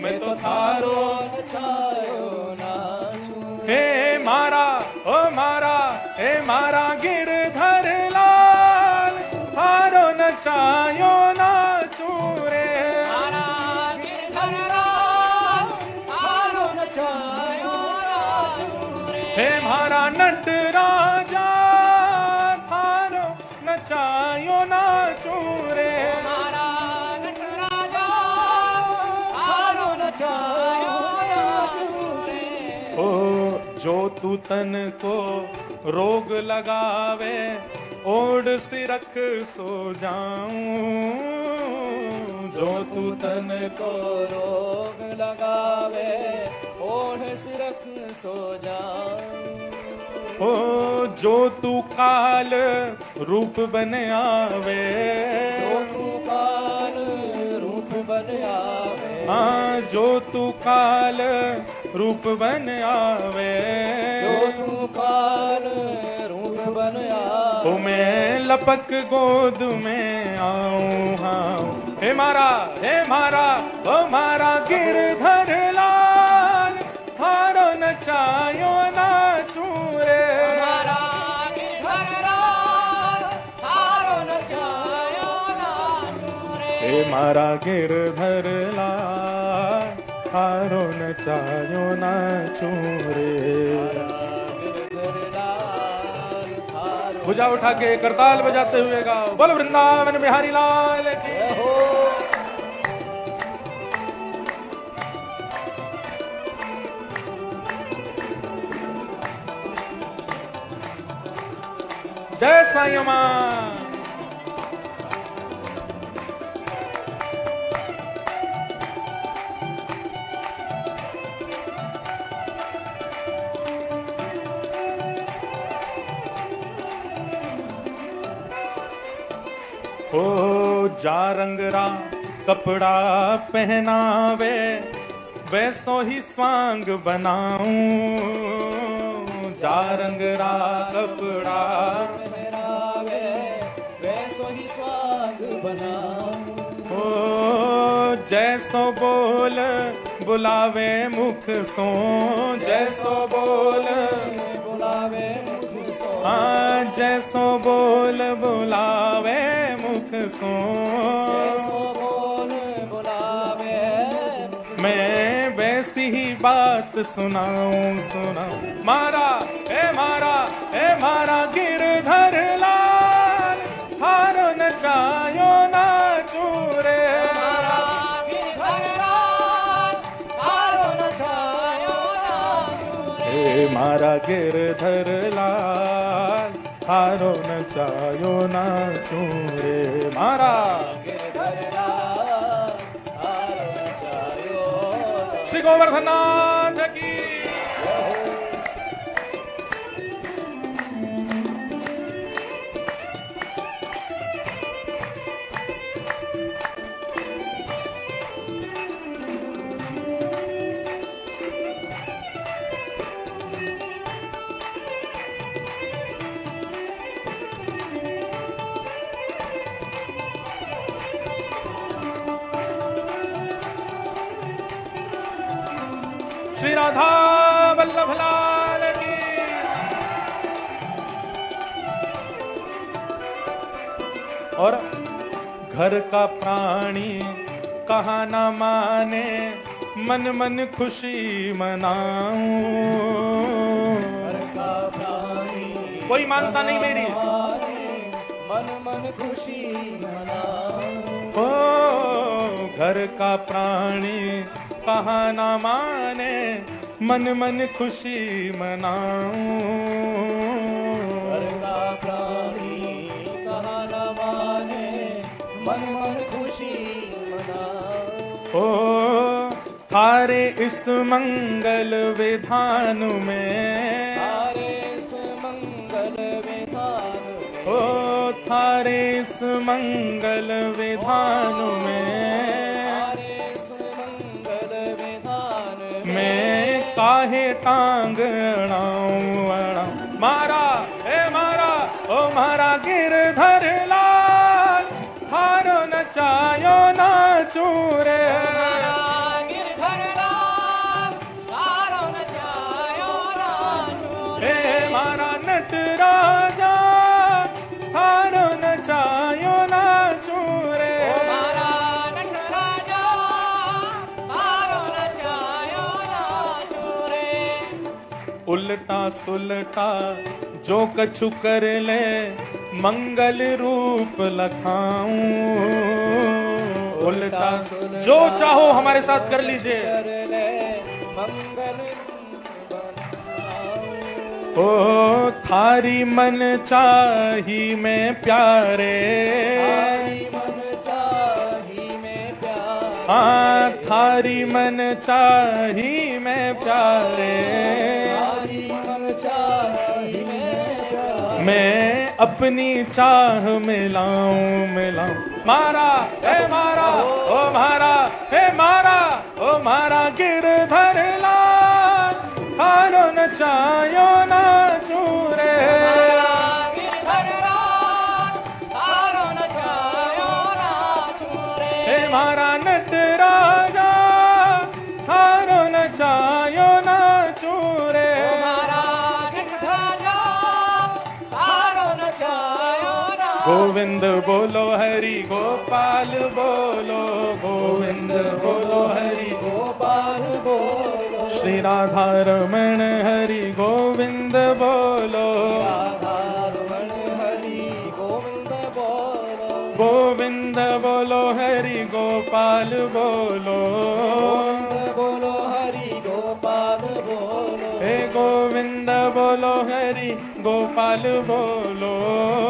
मैं तो थारो नचायो नाचू हे मारा ओ मारा हे मारा गिरधर लाल थारो नचायो नाचू रे। मारा गिरधर लाल थारो नचायो नाचू रे। हे मारा नट राजा थारो नचायो नाचू रे। मारा नटराजा थारो नचायो नाचू रे। ओ जो तू तन को रोग लगावे ओढ़ सिरख सो जाऊं, जो तू तन को रोग लगावे ओढ़ सिरख सो जाऊं। ओ जो तू काल रूप बन आवे, जो तू काल रूप बन आवे। हाँ जो तू काल रूप बन आवे, जो तू काल रूप बन आवे। ओ मैं लपक गोद में आऊं हाँ। हे मारा ओ मारा गिरधर लाल थारो नचायो नाचू रे। मारा गिरधर लाल थारो नचायो नाचू रे। हे मारा गिरधर लाल थारो नचायो नाचू रे। गिरधर लाल थारो भुजा उठा के करताल बजाते हुए गाओ, बोल वृंदावन बिहारी लाल की। हो। जय साईं मां। ओ जा रंगरा कपड़ा पहनावे वैसो ही स्वांग बनाऊं, जा रंगरा कपड़ा पहनावे वैसो ही स्वांग बनाऊं। ओ जैसो बोल बुलावे मुख सो, जैसो बोल बुलावे मुख सो। हाँ जैसो बोल बुलावे मुख सो। जैसो बोल बुलावे मैं वैसी ही बात सुनाऊं सुनाऊं। मारा ए मारा गिरधर लाल थारो नचायो नाचू रे। मारा गिरधर लाल थारो नचायो नाचू रे। ए मारा गिरधर लाल थारो नचायो नाचू रे। मारा गिरधर लाल थारो नचायो नाचू श्री गोवर्धन नाथ की। श्री राधा वल्लभ लाल की। और घर का प्राणी कहा ना माने, मन मन खुशी मनाऊं। घर का प्राणी कोई मानता नहीं मेरी, मन मन खुशी मनाऊं। ओ घर का प्राणी कहा ना माने, मन मन खुशी मनाऊं। घर का प्राणी कहा न माने, मन मन खुशी मनाऊं। ओ थारे इस मंगल विधान में, तारे सुमंगल विधान में, ओ थारे इस मंगल विधान में, तारे सुमंगल विधान में, मैं काहे टांग अड़ाऊं अड़ाऊं। मारा ए मारा ओ मारा गिरधर लाल, थारो नचायो नाचू रे। हमारा गिरधर लाल, तारो नचायो नाचू रे। हे मारा नटराजा, थारो नचायो नाचू रे। हमारा नटराजा, तारो नचायो नाचू रे। उल्टा सुलटा जो कछु कर ले, मंगल रूप लखाऊं। उल्टा जो चाहो हमारे साथ कर लीजिए। कर ले मंगल बनाऊं। ओ थारी मन चाही में प्यारे, थारी मन चाही में प्यार, हाँ थारी मन चाही में प्यारे। थारी मन चाही में प्यार, मैं अपनी चाह मिलाऊं मिलाऊं। मारा हे मारा ओ मारा हे मारा ओ मारा गिरधर लाल, थारो नचायो नाचू रे। हमारा गिरधर लाल, तारो नचायो नाचू रे। हे मारा नटराजा, थारो नचायो नाचू रे। हमारा गिरधर लाल, तारो नचायो नाचू। गोविंद बोलो हरि गोपाल बोलो, गोविंद बोलो हरि गोपाल बोलो, श्री राधा रमण हरि गोविंद बोलो। राधा रमण हरि गोविंद बोलो, गोविंद बोलो हरि गोपाल बोलो। गोविंद बोलो हरि गोपाल बोलो, हे गोविंद बोलो हरि गोपाल बोलो।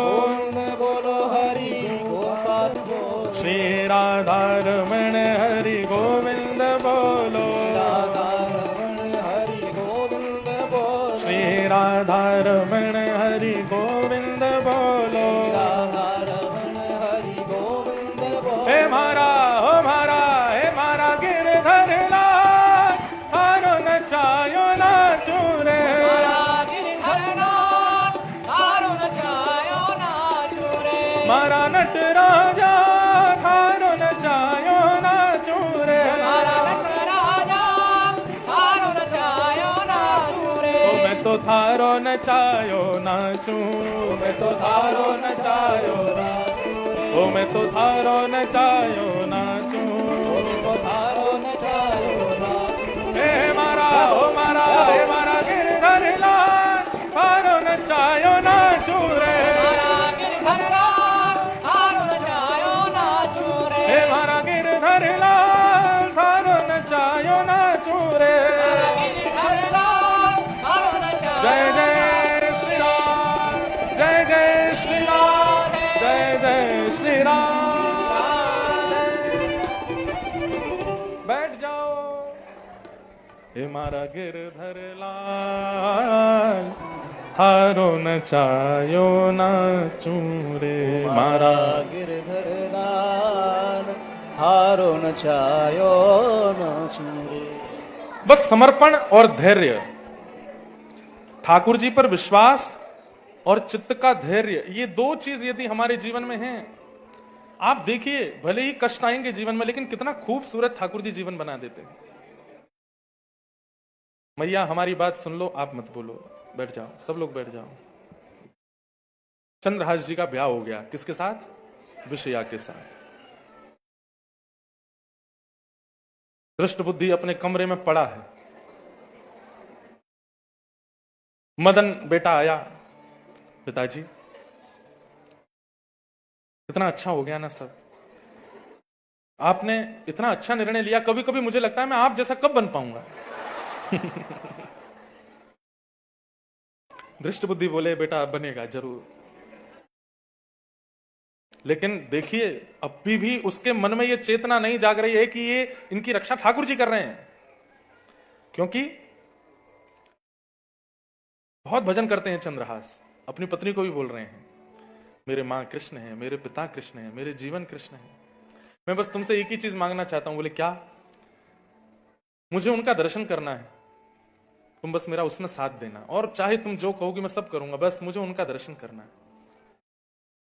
गोविंद बोलो हरि गोपाल बोलो, श्री राधा रमण हरि गोविंद बोलो। राधा रमण हरि गोविंद बोलो, श्री राधा रमण हरि गोविंद बोलो। राधा रमण हरि गोविंद बोलो। हे मारा हो मारा हे मारा गिरधर लाल, थारो नचायो नाचू रे। हमारा गिरधर लाल, तारो नचायो नाचू रे। मारा नटराजा, थारो नचायो नाचू रे। हमारा नटराजा, तारो नचायो नाचू रे। ओ मैं तो थारो नचायो नाचू, मैं तो थारो नचायो नाचू रे। ओ मैं तो थारो नचायो नाचू। ओ तारो नचायो नाचू रे। हे मारा ओ मारा हे मारा गिरधर लाल, थारो नचायो नाचू रे। हमारा गिरधर लाल, तारो नचायो नाचू रे। हे मारा गिरधर लाल, थारो नचायो नाचू रे। हमारा गिरधर लाल, तारो नचायो जय जय श्री राम, जय जय श्री राम, जय जय श्री राम। बैठ जाओ। हे मारा गिरधर लाल, थारो नचायो नाचू रे। मारा गिरधर लाल, तारो नचायो नाचू रे। बस समर्पण और धैर्य, ठाकुर जी पर विश्वास और चित्त का धैर्य, ये दो चीज यदि हमारे जीवन में हैं, आप देखिए भले ही कष्ट आएंगे जीवन में, लेकिन कितना खूबसूरत ठाकुर जी जीवन बना देते हैं। मैया हमारी बात सुन लो, आप मत बोलो, बैठ जाओ, सब लोग बैठ जाओ। चंद्रहास जी का ब्याह हो गया, किसके साथ? विषया के साथ। दृष्ट बुद्धि अपने कमरे में पड़ा है। मदन बेटा आया, पिताजी इतना अच्छा हो गया ना सब, आपने इतना अच्छा निर्णय लिया, कभी कभी मुझे लगता है मैं आप जैसा कब बन पाऊंगा। दृष्ट बुद्धि बोले बेटा अब बनेगा जरूर। लेकिन देखिए अभी भी उसके मन में यह चेतना नहीं जाग रही है कि ये इनकी रक्षा ठाकुर जी कर रहे हैं, क्योंकि बहुत भजन करते हैं चंद्रहास, अपनी पत्नी को भी बोल रहे हैं मेरे मां कृष्ण है, मेरे पिता कृष्ण है, मेरे जीवन कृष्ण है, मैं बस तुमसे एक ही चीज मांगना चाहता हूं। बोले क्या? मुझे उनका दर्शन करना है, तुम बस मेरा उसमें साथ देना, और चाहे तुम जो कहोगे मैं सब करूंगा, बस मुझे उनका दर्शन करना है,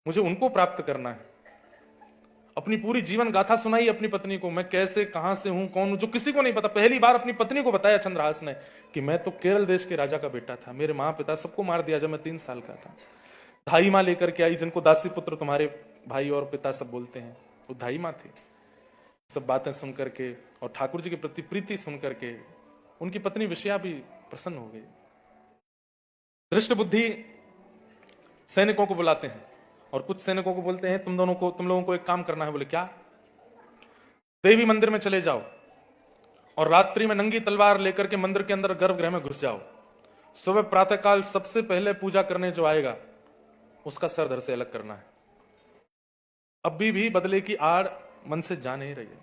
मुझे उनको प्राप्त करना है। अपनी पूरी जीवन गाथा सुनाई अपनी पत्नी को, मैं कैसे कहां से हूं, कौन हूं, जो किसी को नहीं पता। पहली बार अपनी पत्नी को बताया चंद्रहास ने कि मैं तो केरल देश के राजा का बेटा था, मेरे माँ पिता सबको मार दिया जब मैं 3 साल का था। धाई माँ लेकर के आई, जिनको दासी पुत्र तुम्हारे भाई और पिता सब बोलते हैं, वो धाई माँ थी। सब बातें सुन करके और ठाकुर जी के प्रति प्रीति सुन करके उनकी पत्नी विषया भी प्रसन्न हो गई। दृष्ट बुद्धि सैनिकों को बुलाते हैं और कुछ सैनिकों को बोलते हैं तुम लोगों को एक काम करना है। बोले क्या? देवी मंदिर में चले जाओ और रात्रि में नंगी तलवार लेकर के मंदिर के अंदर गर्भगृह में घुस जाओ। सुबह प्रातःकाल सबसे पहले पूजा करने जो आएगा उसका सर धड़ से अलग करना है। अभी भी बदले की आड़ मन से जा नहीं रही है।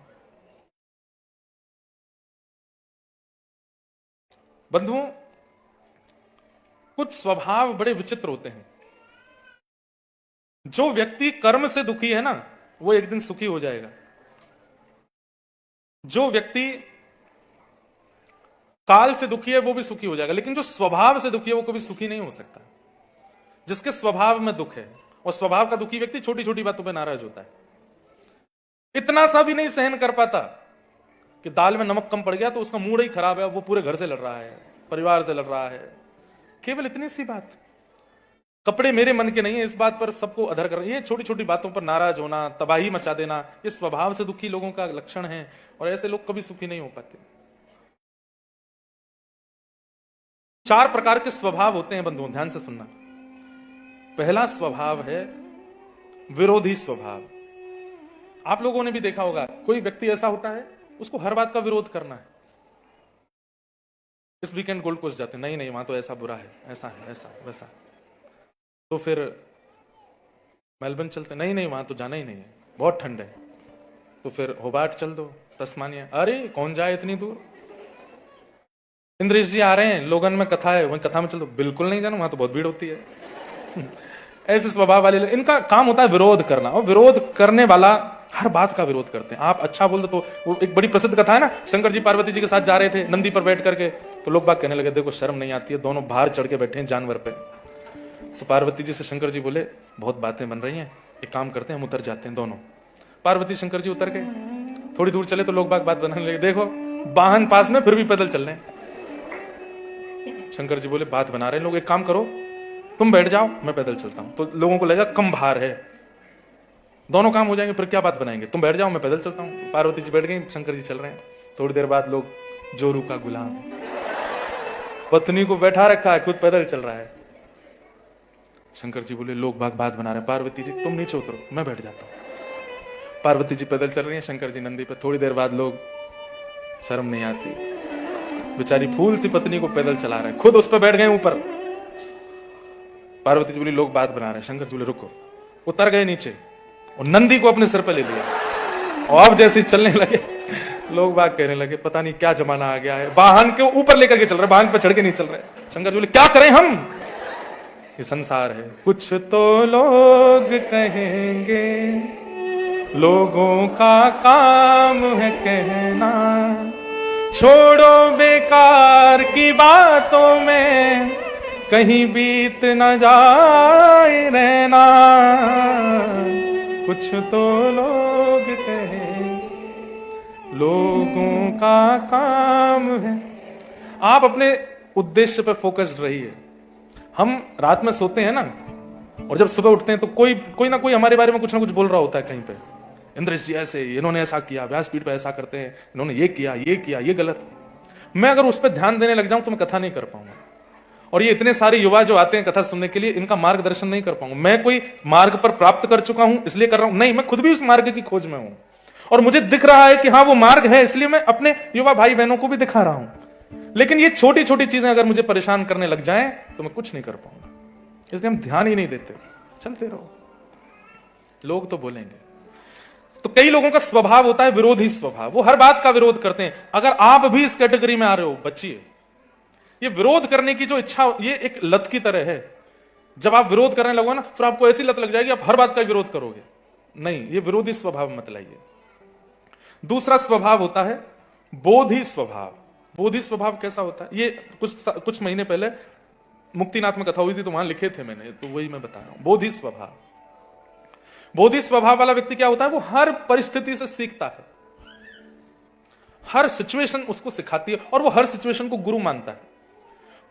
बंधुओं, कुछ स्वभाव बड़े विचित्र होते हैं। जो व्यक्ति कर्म से दुखी है ना, वो एक दिन सुखी हो जाएगा। जो व्यक्ति काल से दुखी है वो भी सुखी हो जाएगा, लेकिन जो स्वभाव से दुखी है वो कभी सुखी नहीं हो सकता। जिसके स्वभाव में दुख है, और स्वभाव का दुखी व्यक्ति छोटी छोटी बातों पर नाराज होता है। इतना सा भी नहीं सहन कर पाता कि दाल में नमक कम पड़ गया तो उसका मूड ही खराब है, वो पूरे घर से लड़ रहा है, परिवार से लड़ रहा है। केवल इतनी सी बात। कपड़े मेरे मन के नहीं है, इस बात पर सबको अधर कर, ये छोटी छोटी बातों पर नाराज होना, तबाही मचा देना, ये स्वभाव से दुखी लोगों का लक्षण है, और ऐसे लोग कभी सुखी नहीं हो पाते। 4 प्रकार के स्वभाव होते हैं बंधुओं, ध्यान से सुनना। पहला स्वभाव है विरोधी स्वभाव। आप लोगों ने भी देखा होगा, कोई व्यक्ति ऐसा होता है उसको हर बात का विरोध करना है। इस वीकेंड गोल्ड कोस्ट जाते हैं, नहीं नहीं वहां तो ऐसा बुरा है, ऐसा है, ऐसा वैसा। तो फिर मेलबर्न चलते, नहीं नहीं वहां तो जाना ही नहीं है, बहुत ठंड है। तो फिर होबार्ट चल दो, तस्मानिया, अरे कौन जाए इतनी दूर, इंद्रेश जी आ रहे हैं, लोगन में कथा है, वहीं कथा में चल दो, बिल्कुल नहीं जाना, वहां तो बहुत भीड़ होती है। ऐसे स्वभाव वाले इनका काम होता है विरोध करना, और विरोध करने वाला हर बात का विरोध करते हैं। आप अच्छा बोल दो तो, वो एक बड़ी प्रसिद्ध कथा है ना, शंकर जी पार्वती जी के साथ जा रहे थे नंदी पर बैठ करके, तो लोग बात कहने लगे देखो शर्म नहीं आती है, दोनों बाहर चढ़ के बैठे हैं जानवर पे। तो पार्वती जी से शंकर जी बोले बहुत बातें बन रही हैं, एक काम करते हैं हम उतर जाते हैं दोनों। पार्वती शंकर जी उतर गए, थोड़ी दूर चले तो लोग बात बनाने लगे, देखो वाहन पास में फिर भी पैदल चल रहे हैं। शंकर जी बोले बात बना रहे हैं लोग, एक काम करो तुम बैठ जाओ मैं पैदल चलता हूं। तो लोगों को लगा कम भार है, दोनों काम हो जाएंगे, फिर क्या बात बनाएंगे, तुम बैठ जाओ मैं पैदल चलता हूं। पार्वती जी बैठ गई, शंकर जी चल रहे हैं। थोड़ी देर बाद लोग, जोरू का गुलाम, पत्नी को बैठा रखा है, खुद पैदल चल रहा है। शंकर जी बोले लोग बात बना रहे हैं, पार्वती जी तुम नीचे उतरो मैं बैठ जाता हूं। पार्वती जी पैदल चल रही है, शंकर जी नंदी पे। थोड़ी देर बाद लोग, शर्म नहीं आती, बेचारी फूल सी पत्नी को पैदल चला रहे हैं, खुद उस पर बैठ गए ऊपर। पार्वती जी बोली लोग बात बना रहे हैं, शंकर जी बोले रुको, उतर गए नीचे और नंदी को अपने सिर पे ले लिया। और अब जैसे चलने लगे लोग बात कहने लगे पता नहीं क्या जमाना आ गया है, वाहन के ऊपर लेकर के चल रहे, वाहन पे चढ़ के नहीं चल रहे। शंकर जी बोले क्या करें हम, ये संसार है। कुछ तो लोग कहेंगे, लोगों का काम है कहना, छोड़ो बेकार की बातों में, कहीं बीत न जाए रहना। कुछ तो लोग कहें, लोगों का काम है। आप अपने उद्देश्य पर फोकस्ड रहिए। हम रात में सोते हैं ना, और जब सुबह उठते हैं तो कोई ना कोई हमारे बारे में कुछ ना कुछ बोल रहा होता है कहीं पे, इंद्रेश जी ऐसे, इन्होंने ऐसा किया, व्यासपीठ पे ऐसा करते हैं, इन्होंने ये किया, ये गलत। मैं अगर उस पर ध्यान देने लग जाऊं तो मैं कथा नहीं कर पाऊंगा। और ये इतने सारे युवा जो आते हैं कथा सुनने के लिए, इनका मार्गदर्शन नहीं कर पाऊंगा। मैं कोई मार्ग पर प्राप्त कर चुका हूं इसलिए कर रहा हूं, नहीं, मैं खुद भी उस मार्ग की खोज में हूं और मुझे दिख रहा है कि हाँ वो मार्ग है, इसलिए मैं अपने युवा भाई बहनों को भी दिखा रहा हूं। लेकिन ये छोटी छोटी चीजें अगर मुझे परेशान करने लग जाएं तो मैं कुछ नहीं कर पाऊंगा। इसलिए हम ध्यान ही नहीं देते, चलते रहो। लोग तो बोलेंगे। तो कई लोगों का स्वभाव होता है विरोधी स्वभाव, वो हर बात का विरोध करते हैं। अगर आप भी इस कैटेगरी में आ रहे हो, बचिए। ये विरोध करने की जो इच्छा, ये एक लत की तरह है। जब आप विरोध करने लगोगे ना, फिर आपको ऐसी लत लग जाएगी आप हर बात का विरोध करोगे। नहीं, ये विरोधी स्वभाव मत लाइए। दूसरा स्वभाव होता है बोधि स्वभाव। बोधि स्वभाव कैसा होता है? ये कुछ महीने पहले मुक्तिनाथ में कथा हुई थी तो वहां लिखे थे मैंने, तो वही मैं बता रहा हूं। बोधि स्वभाव, बोधि स्वभाव वाला व्यक्ति क्या होता है? वो हर परिस्थिति से सीखता है, हर सिचुएशन उसको सिखाती है और वो हर सिचुएशन को गुरु मानता है।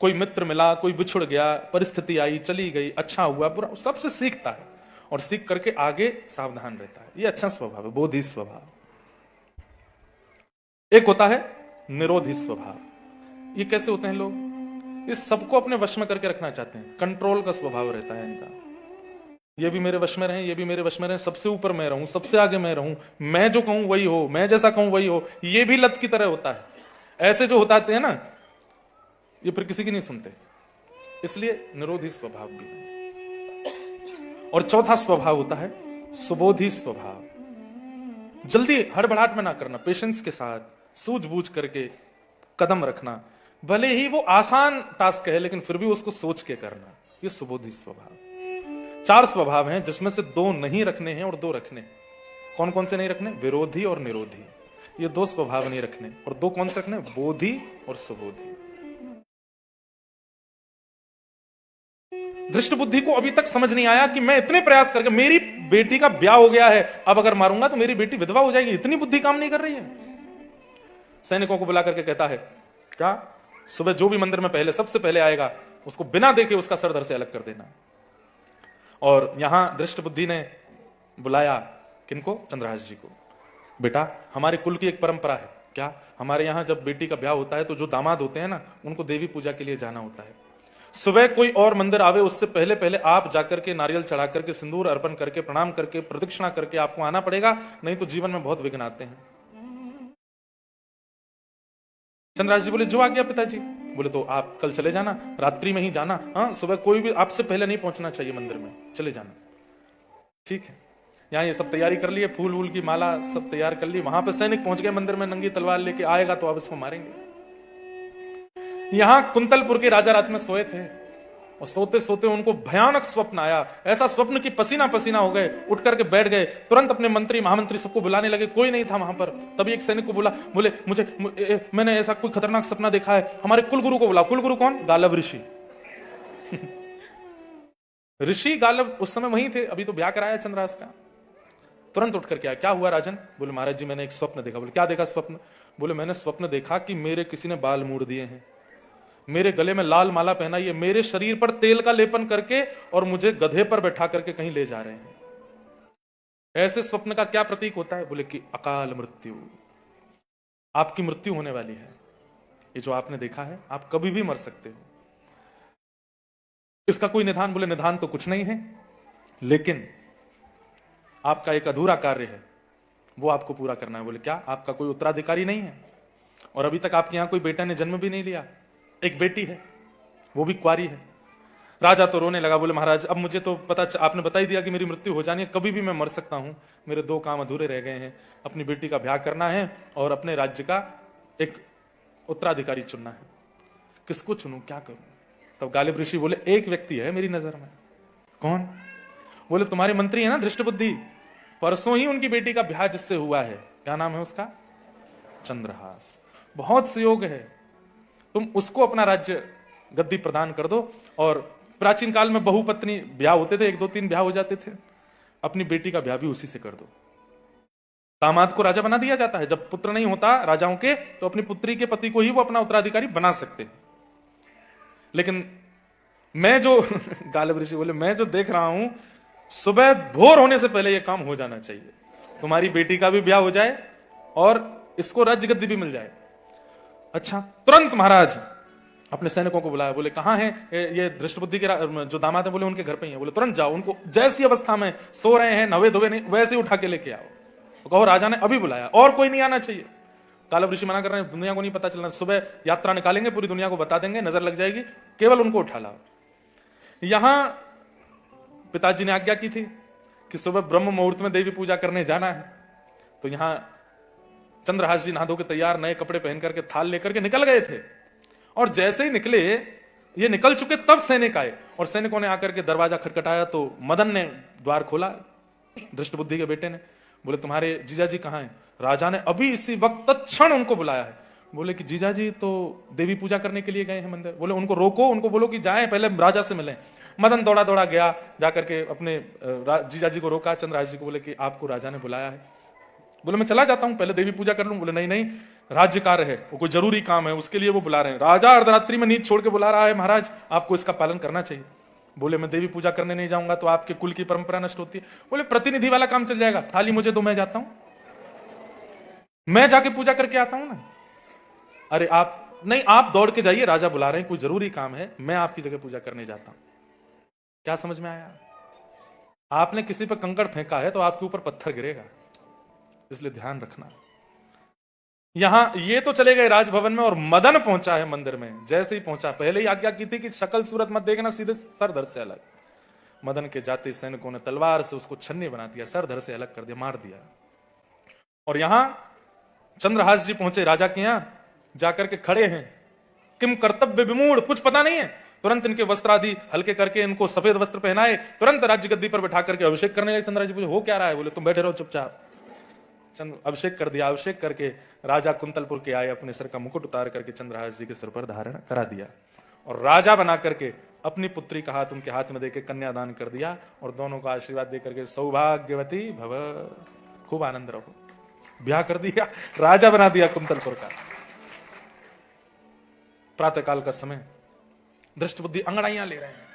कोई मित्र मिला, कोई बिछुड़ गया, परिस्थिति आई, चली गई, अच्छा हुआ बुरा, सबसे सीखता है और सीख करके आगे सावधान रहता है। ये अच्छा स्वभाव है, बोधि स्वभाव। एक होता है निरोधी स्वभाव। ये कैसे होते हैं लोग? इस सबको अपने वश में करके रखना चाहते हैं, कंट्रोल का स्वभाव रहता है इनका। ये भी मेरे वश में रहे, ये भी मेरे वश में रहे, सबसे ऊपर मैं रहूं, सबसे आगे मैं रहूं, मैं जो कहूं वही हो, मैं जैसा कहूं वही हो। ये भी लत की तरह होता है। ऐसे जो होताते हैं ना, ये फिर किसी की नहीं सुनते, इसलिए निरोधी स्वभाव भी। और चौथा स्वभाव होता है सुबोधि स्वभाव। जल्दी हड़बड़ाहट में ना करना, पेशेंस के साथ सूझबूझ करके कदम रखना। भले ही वो आसान टास्क है लेकिन फिर भी उसको सोच के करना, ये सुबोधि स्वभाव। 4 स्वभाव हैं जिसमें से 2 नहीं रखने हैं और 2 रखने। कौन कौन से नहीं रखने? विरोधी और निरोधी। ये 2 स्वभाव नहीं रखने। और 2 कौन से रखने? बोधि और सुबोधि। दृष्ट बुद्धि को अभी तक समझ नहीं आया कि मैं इतने प्रयास करके, मेरी बेटी का ब्याह हो गया है, अब अगर मारूंगा तो मेरी बेटी विधवा हो जाएगी, इतनी बुद्धि काम नहीं कर रही है। सैनिकों को बुला करके कहता है, क्या सुबह जो भी मंदिर में पहले सबसे पहले आएगा उसको बिना देखे उसका सर धड़ से अलग कर देना। और यहां दृष्ट बुद्धि ने बुलाया किनको? चंद्रहास जी को। बेटा, हमारे कुल की एक परंपरा है, क्या? हमारे यहां जब बेटी का ब्याह होता है तो जो दामाद होते हैं ना, उनको देवी पूजा के लिए जाना होता है। सुबह कोई और मंदिर आवे उससे पहले पहले आप जाकर के नारियल चढ़ा करके, सिंदूर अर्पण करके, प्रणाम करके, प्रदक्षिणा करके आपको आना पड़ेगा, नहीं तो जीवन में बहुत विघ्न आते हैं। चंद्रहास जी बोले, जो आ गया पिताजी। बोले, तो आप कल चले जाना, रात्रि में ही जाना। हाँ, सुबह कोई भी आपसे पहले नहीं पहुंचना चाहिए मंदिर में, चले जाना। ठीक है। यहाँ ये सब तैयारी कर लिए, फूल वूल की माला सब तैयार कर ली। वहां पे सैनिक पहुंच गए मंदिर में, नंगी तलवार लेके। आएगा तो अब इसको मारेंगे। यहां कुंतलपुर के राजा रात में सोए थे और सोते सोते उनको भयानक स्वप्न आया। ऐसा स्वप्न कि पसीना पसीना हो गए, उठ करके बैठ गए। तुरंत अपने मंत्री महामंत्री सबको बुलाने लगे, कोई नहीं था वहां पर। तभी एक सैनिक को बोला, बोले, मैंने ऐसा कोई खतरनाक सपना देखा है, हमारे कुलगुरु को बुलाओ। कुलगुरु कौन? गालब ऋषि। ऋषि गालब उस समय वहीं थे, अभी तो ब्याह कराया चंद्रहास का। तुरंत उठ करके आया, क्या हुआ राजन? बोले, महाराज जी मैंने एक स्वप्न देखा। बोले, क्या देखा स्वप्न? बोले, मैंने स्वप्न देखा कि मेरे किसी ने बाल मूड़ दिए हैं, मेरे गले में लाल माला पहनाई है, मेरे शरीर पर तेल का लेपन करके और मुझे गधे पर बैठा करके कहीं ले जा रहे हैं। ऐसे स्वप्न का क्या प्रतीक होता है? बोले कि अकाल मृत्यु, आपकी मृत्यु होने वाली है। ये जो आपने देखा है, आप कभी भी मर सकते हो। इसका कोई निदान? बोले, निदान तो कुछ नहीं है, लेकिन आपका एक अधूरा कार्य है, वो आपको पूरा करना है। बोले, क्या? आपका कोई उत्तराधिकारी नहीं है और अभी तक आपके यहां कोई बेटा ने जन्म भी नहीं लिया, एक बेटी है, वो भी कुंवारी है। राजा तो रोने लगा। बोले, महाराज अब मुझे तो पता, आपने बता ही दिया कि मेरी मृत्यु हो जानी है, कभी भी मैं मर सकता हूं। मेरे 2 काम अधूरे रह गए हैं, अपनी बेटी का ब्याह करना है और अपने राज्य का एक उत्तराधिकारी चुनना है। किसको चुनूं, क्या करूं? तब गालिब ऋषि बोले, एक व्यक्ति है मेरी नजर में। कौन? बोले, तुम्हारे मंत्री है ना दृष्ट बुद्धि, परसों ही उनकी बेटी का ब्याह जिससे हुआ है, क्या नाम है उसका? चंद्रहास। बहुत सुयोग है, तुम उसको अपना राज्य गद्दी प्रदान कर दो। और प्राचीन काल में बहुपत्नी ब्याह होते थे, 1-2-3 ब्याह हो जाते थे, अपनी बेटी का ब्याह भी उसी से कर दो। दामाद को राजा बना दिया जाता है। जब पुत्र नहीं होता राजाओं के, तो अपनी पुत्री के पति को ही वो अपना उत्तराधिकारी बना सकते हैं। लेकिन मैं जो गालिब ऋषि बोले, मैं जो देख रहा हूं, सुबह भोर होने से पहले यह काम हो जाना चाहिए। तुम्हारी बेटी का भी ब्याह हो जाए और इसको राज्य गद्दी भी मिल जाए। अच्छा, तुरंत महाराज अपने सैनिकों को बुलाया, बोले कहां है ये दृष्टबुद्धि के जो दामाद है, बोले उनके घर पे ही है। बोले तुरंत जाओ, उनको जैसी अवस्था में सो रहे हैं, नवे धोवे नहीं, वैसे ही उठा के लेके आओ। तो कहो राजा ने अभी बुलाया, और कोई नहीं आना चाहिए। कालव ऋषि मना कर रहे हैं, दुनिया को नहीं पता चलना, सुबह यात्रा निकालेंगे, पूरी दुनिया को बता देंगे, नजर लग जाएगी, केवल उनको उठा लाओ। यहां पिताजी ने आज्ञा की थी कि सुबह ब्रह्म मुहूर्त में देवी पूजा करने जाना है। तो यहां चंद्रहास जी नहा धो के तैयार, नए कपड़े पहन करके, थाल लेकर के निकल गए थे। और जैसे ही निकले, ये निकल चुके, तब सैनिक आए और सैनिकों ने आकर के दरवाजा खटखटाया। तो मदन ने द्वार खोला, दृष्टबुद्धि के बेटे ने। बोले तुम्हारे जीजाजी कहां हैं? राजा ने अभी इसी वक्त तत्क्षण उनको बुलाया है। बोले कि जीजाजी तो देवी पूजा करने के लिए गए हैं मंदिर। बोले उनको रोको, उनको बोलो कि जाएं, पहले राजा से मिलें। मदन दौड़ा दौड़ा गया, जाकर के अपने जीजाजी को रोका। चंद्रहास जी को बोले कि आपको राजा ने बुलाया है। बोले मैं चला जाता हूं, पहले देवी पूजा कर लूं। बोले नहीं नहीं, राज्य कार्य है, वो कोई जरूरी काम है, उसके लिए वो बुला रहे हैं। राजा अर्धरात्रि में नींद छोड़ के बुला रहा है, महाराज आपको इसका पालन करना चाहिए। बोले मैं देवी पूजा करने नहीं जाऊंगा तो आपके कुल की परंपरा नष्ट होती है। बोले प्रतिनिधि वाला काम चल जाएगा, थाली मुझे दो, मैं जाता हूं, मैं जाके पूजा करके आता हूं ना। अरे आप नहीं, आप दौड़ के जाइए, राजा बुला रहे हैं, कोई जरूरी काम है, मैं आपकी जगह पूजा करने जाता हूं। क्या समझ में आया? आपने किसी पर कंकड़ फेंका है तो आपके ऊपर पत्थर गिरेगा, इसलिए ध्यान रखना। यहां ये तो चले गए राजभवन में और मदन पहुंचा है मंदिर में। जैसे ही पहुंचा, पहले ही आज्ञा की थी कि शक्ल सूरत मत देखना, सीधे सर धड़ से अलग। मदन के जाते सैनिकों ने तलवार से उसको छन्नी बना दिया, सर धड़ से अलग कर दिया, मार दिया। और यहां चंद्रहास जी पहुंचे राजा के यहां, जाकर के खड़े हैं, किम कर्तव्य विमूढ़, कुछ पता नहीं है। तुरंत इनके वस्त्र आदि हल्के करके इनको सफेद वस्त्र पहनाए, तुरंत राज्य गद्दी पर बैठा करके अभिषेक करने लगे। चंद्रहास जी पूछे हो क्या रहा है? बोले तुम बैठे रहो चुपचाप। अभिषेक कर दिया। अभिषेक करके राजा कुंतलपुर के आए, अपने सर का मुकुट उतार करके चंद्रहास जी के सिर पर धारण करा दिया और राजा बना करके अपनी पुत्री का हाथ उनके हाथ में देके कन्यादान कर दिया और दोनों को आशीर्वाद दे करके सौभाग्यवती भव, खूब आनंद रहो, ब्याह कर दिया, राजा बना दिया कुंतलपुर का। प्रातःकाल का समय, दृष्टबुद्धि अंगड़ाइयां ले रहे हैं,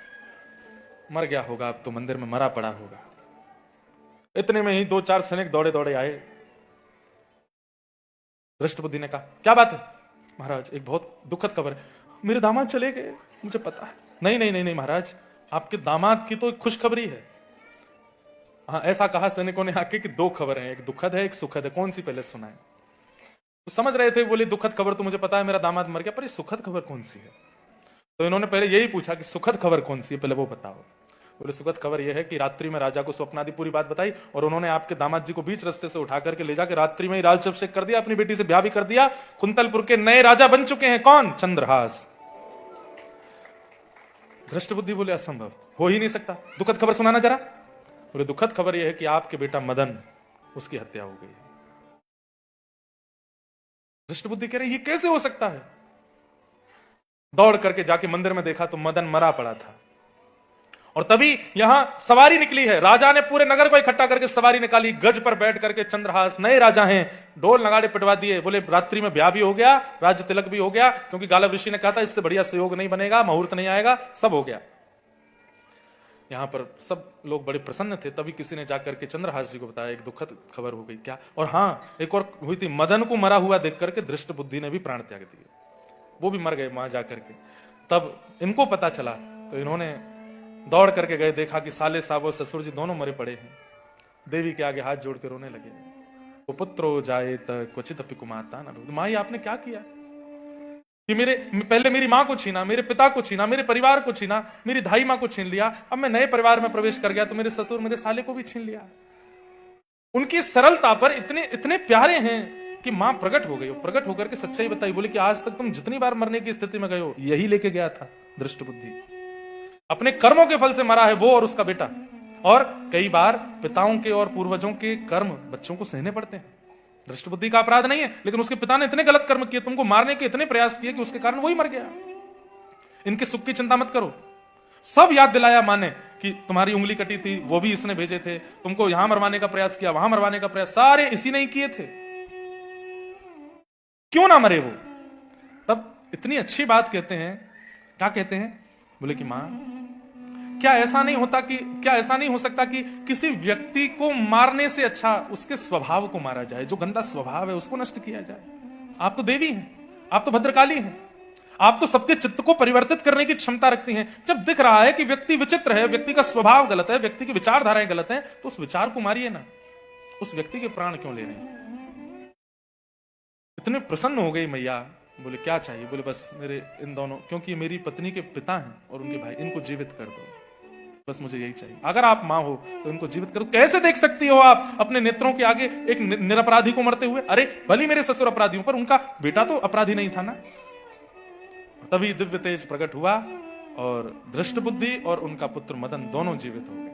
मर गया होगा, अब तो मंदिर में मरा पड़ा होगा। इतने में ही 2-4 सैनिक दौड़े दौड़े आए। दृष्टबुद्धि ने कहा क्या बात है? महाराज एक बहुत दुखद खबर है, मेरे दामाद चले गए, मुझे पता है। नहीं नहीं नहीं नहीं महाराज, आपके दामाद की तो एक खुशखबरी है। हाँ, ऐसा कहा सैनिकों ने आके कि 2 खबर हैं, एक दुखद है एक सुखद है, कौन सी पहले सुनाए? तो समझ रहे थे, बोले दुखद खबर तो मुझे पता है, मेरा दामाद मर गया, पर ये सुखद खबर कौन सी है? तो इन्होंने पहले यही पूछा कि सुखद खबर कौन सी है, पहले वो बताओ। बोले सुखद खबर यह है कि रात्रि में राजा को स्वप्न आदि पूरी बात बताई और उन्होंने आपके दामाद जी को बीच रास्ते से उठा करके ले जाकर रात्रि में ही राज्याभिषेक कर दिया, अपनी बेटी से ब्याह भी कर दिया। कुंतलपुर के नए राजा बन चुके हैं। कौन? चंद्रहास। दृष्टबुद्धि बोले असंभव, हो ही नहीं सकता, दुखद खबर सुनाना जरा। बोले दुखद खबर यह है कि आपके बेटा मदन, उसकी हत्या हो गई। दृष्टबुद्धि कह रहे ये कैसे हो सकता है? दौड़ करके जाके मंदिर में देखा तो मदन मरा पड़ा था। और तभी यहां सवारी निकली है। राजा ने पूरे नगर को इकट्ठा करके सवारी निकाली, गज पर बैठ करके चंद्रहास नए राजा हैं, ढोल नगाड़े पिटवा दिए। बोले रात्रि में ब्याह भी हो गया, राज्य तिलक भी हो गया, क्योंकि गालव ऋषि ने कहा था इससे बढ़िया सहयोग नहीं बनेगा, मुहूर्त नहीं आएगा, सब हो गया। यहां पर सब लोग बड़े प्रसन्न थे। तभी किसी ने जाकर के चंद्रहास जी को बताया एक दुखद खबर हो गई। क्या? और हाँ, एक और हुई थी, मदन को मरा हुआ देख करके दृष्टबुद्धि ने भी प्राण त्याग दिए, वो भी मर गए वहां जाकर के। तब इनको पता चला तो इन्होंने दौड़ करके गए, देखा कि साले साहब और ससुर जी दोनों मरे पड़े हैं। देवी के आगे हाथ जोड़ के रोने लगे। वो पुत्रो जाए क्वचित अपि कुमाता न। माई आपने क्या किया कि पहले मेरी मां को छीना, मेरे पिता को छीना, मेरे परिवार को छीना, मेरी धाई मां को छीन लिया, अब मैं नए परिवार में प्रवेश कर गया तो मेरे ससुर मेरे साले को भी छीन लिया। उनकी सरलता पर इतने इतने प्यारे हैं कि मां प्रकट हो गई। प्रकट होकर के सच्चाई बताई। बोले कि आज तक तुम जितनी बार मरने की स्थिति में गए हो, यही लेके गया था दृष्टबुद्धि। अपने कर्मों के फल से मरा है वो और उसका बेटा। और कई बार पिताओं के और पूर्वजों के कर्म बच्चों को सहने पड़ते हैं। दृष्टबुद्धि का अपराध नहीं है, लेकिन उसके पिता ने इतने गलत कर्म किए, तुमको मारने के इतने प्रयास किए कि उसके कारण वही मर गया। इनके सुख की चिंता मत करो। सब याद दिलाया मां ने कि तुम्हारी उंगली कटी थी, वो भी इसने भेजे थे, तुमको यहां मरवाने का प्रयास किया, वहां मरवाने का प्रयास, सारे इसी ने ही किए थे। क्यों ना मरे वो? तब इतनी अच्छी बात कहते हैं। क्या कहते हैं? बोले कि मां, क्या ऐसा नहीं हो सकता कि किसी व्यक्ति को मारने से अच्छा उसके स्वभाव को मारा जाए, जो गंदा स्वभाव है उसको नष्ट किया जाए। आप तो देवी हैं, आप तो भद्रकाली हैं, आप तो सबके चित्त को परिवर्तित करने की क्षमता रखती हैं। जब दिख रहा है कि व्यक्ति विचित्र है, व्यक्ति का स्वभाव गलत है, व्यक्ति की विचारधाराएं गलत हैं, तो उस विचार को मारिए ना, उस व्यक्ति के प्राण क्यों ले रहे हैं? इतने प्रसन्न हो गई मैया, बोले क्या चाहिए? बोले बस मेरे इन दोनों, क्योंकि मेरी पत्नी के पिता हैं और उनके भाई, इनको जीवित कर दो, बस मुझे यही चाहिए। अगर आप मां हो तो इनको जीवित करो। कैसे देख सकती हो आप अपने नेत्रों के आगे एक निरपराधी को मरते हुए? अरे भली मेरे ससुर अपराधी हूं, पर उनका बेटा तो अपराधी नहीं था ना। तभी दिव्य तेज प्रकट हुआ और धृष्ट बुद्धि और उनका पुत्र मदन दोनों जीवित हो गए।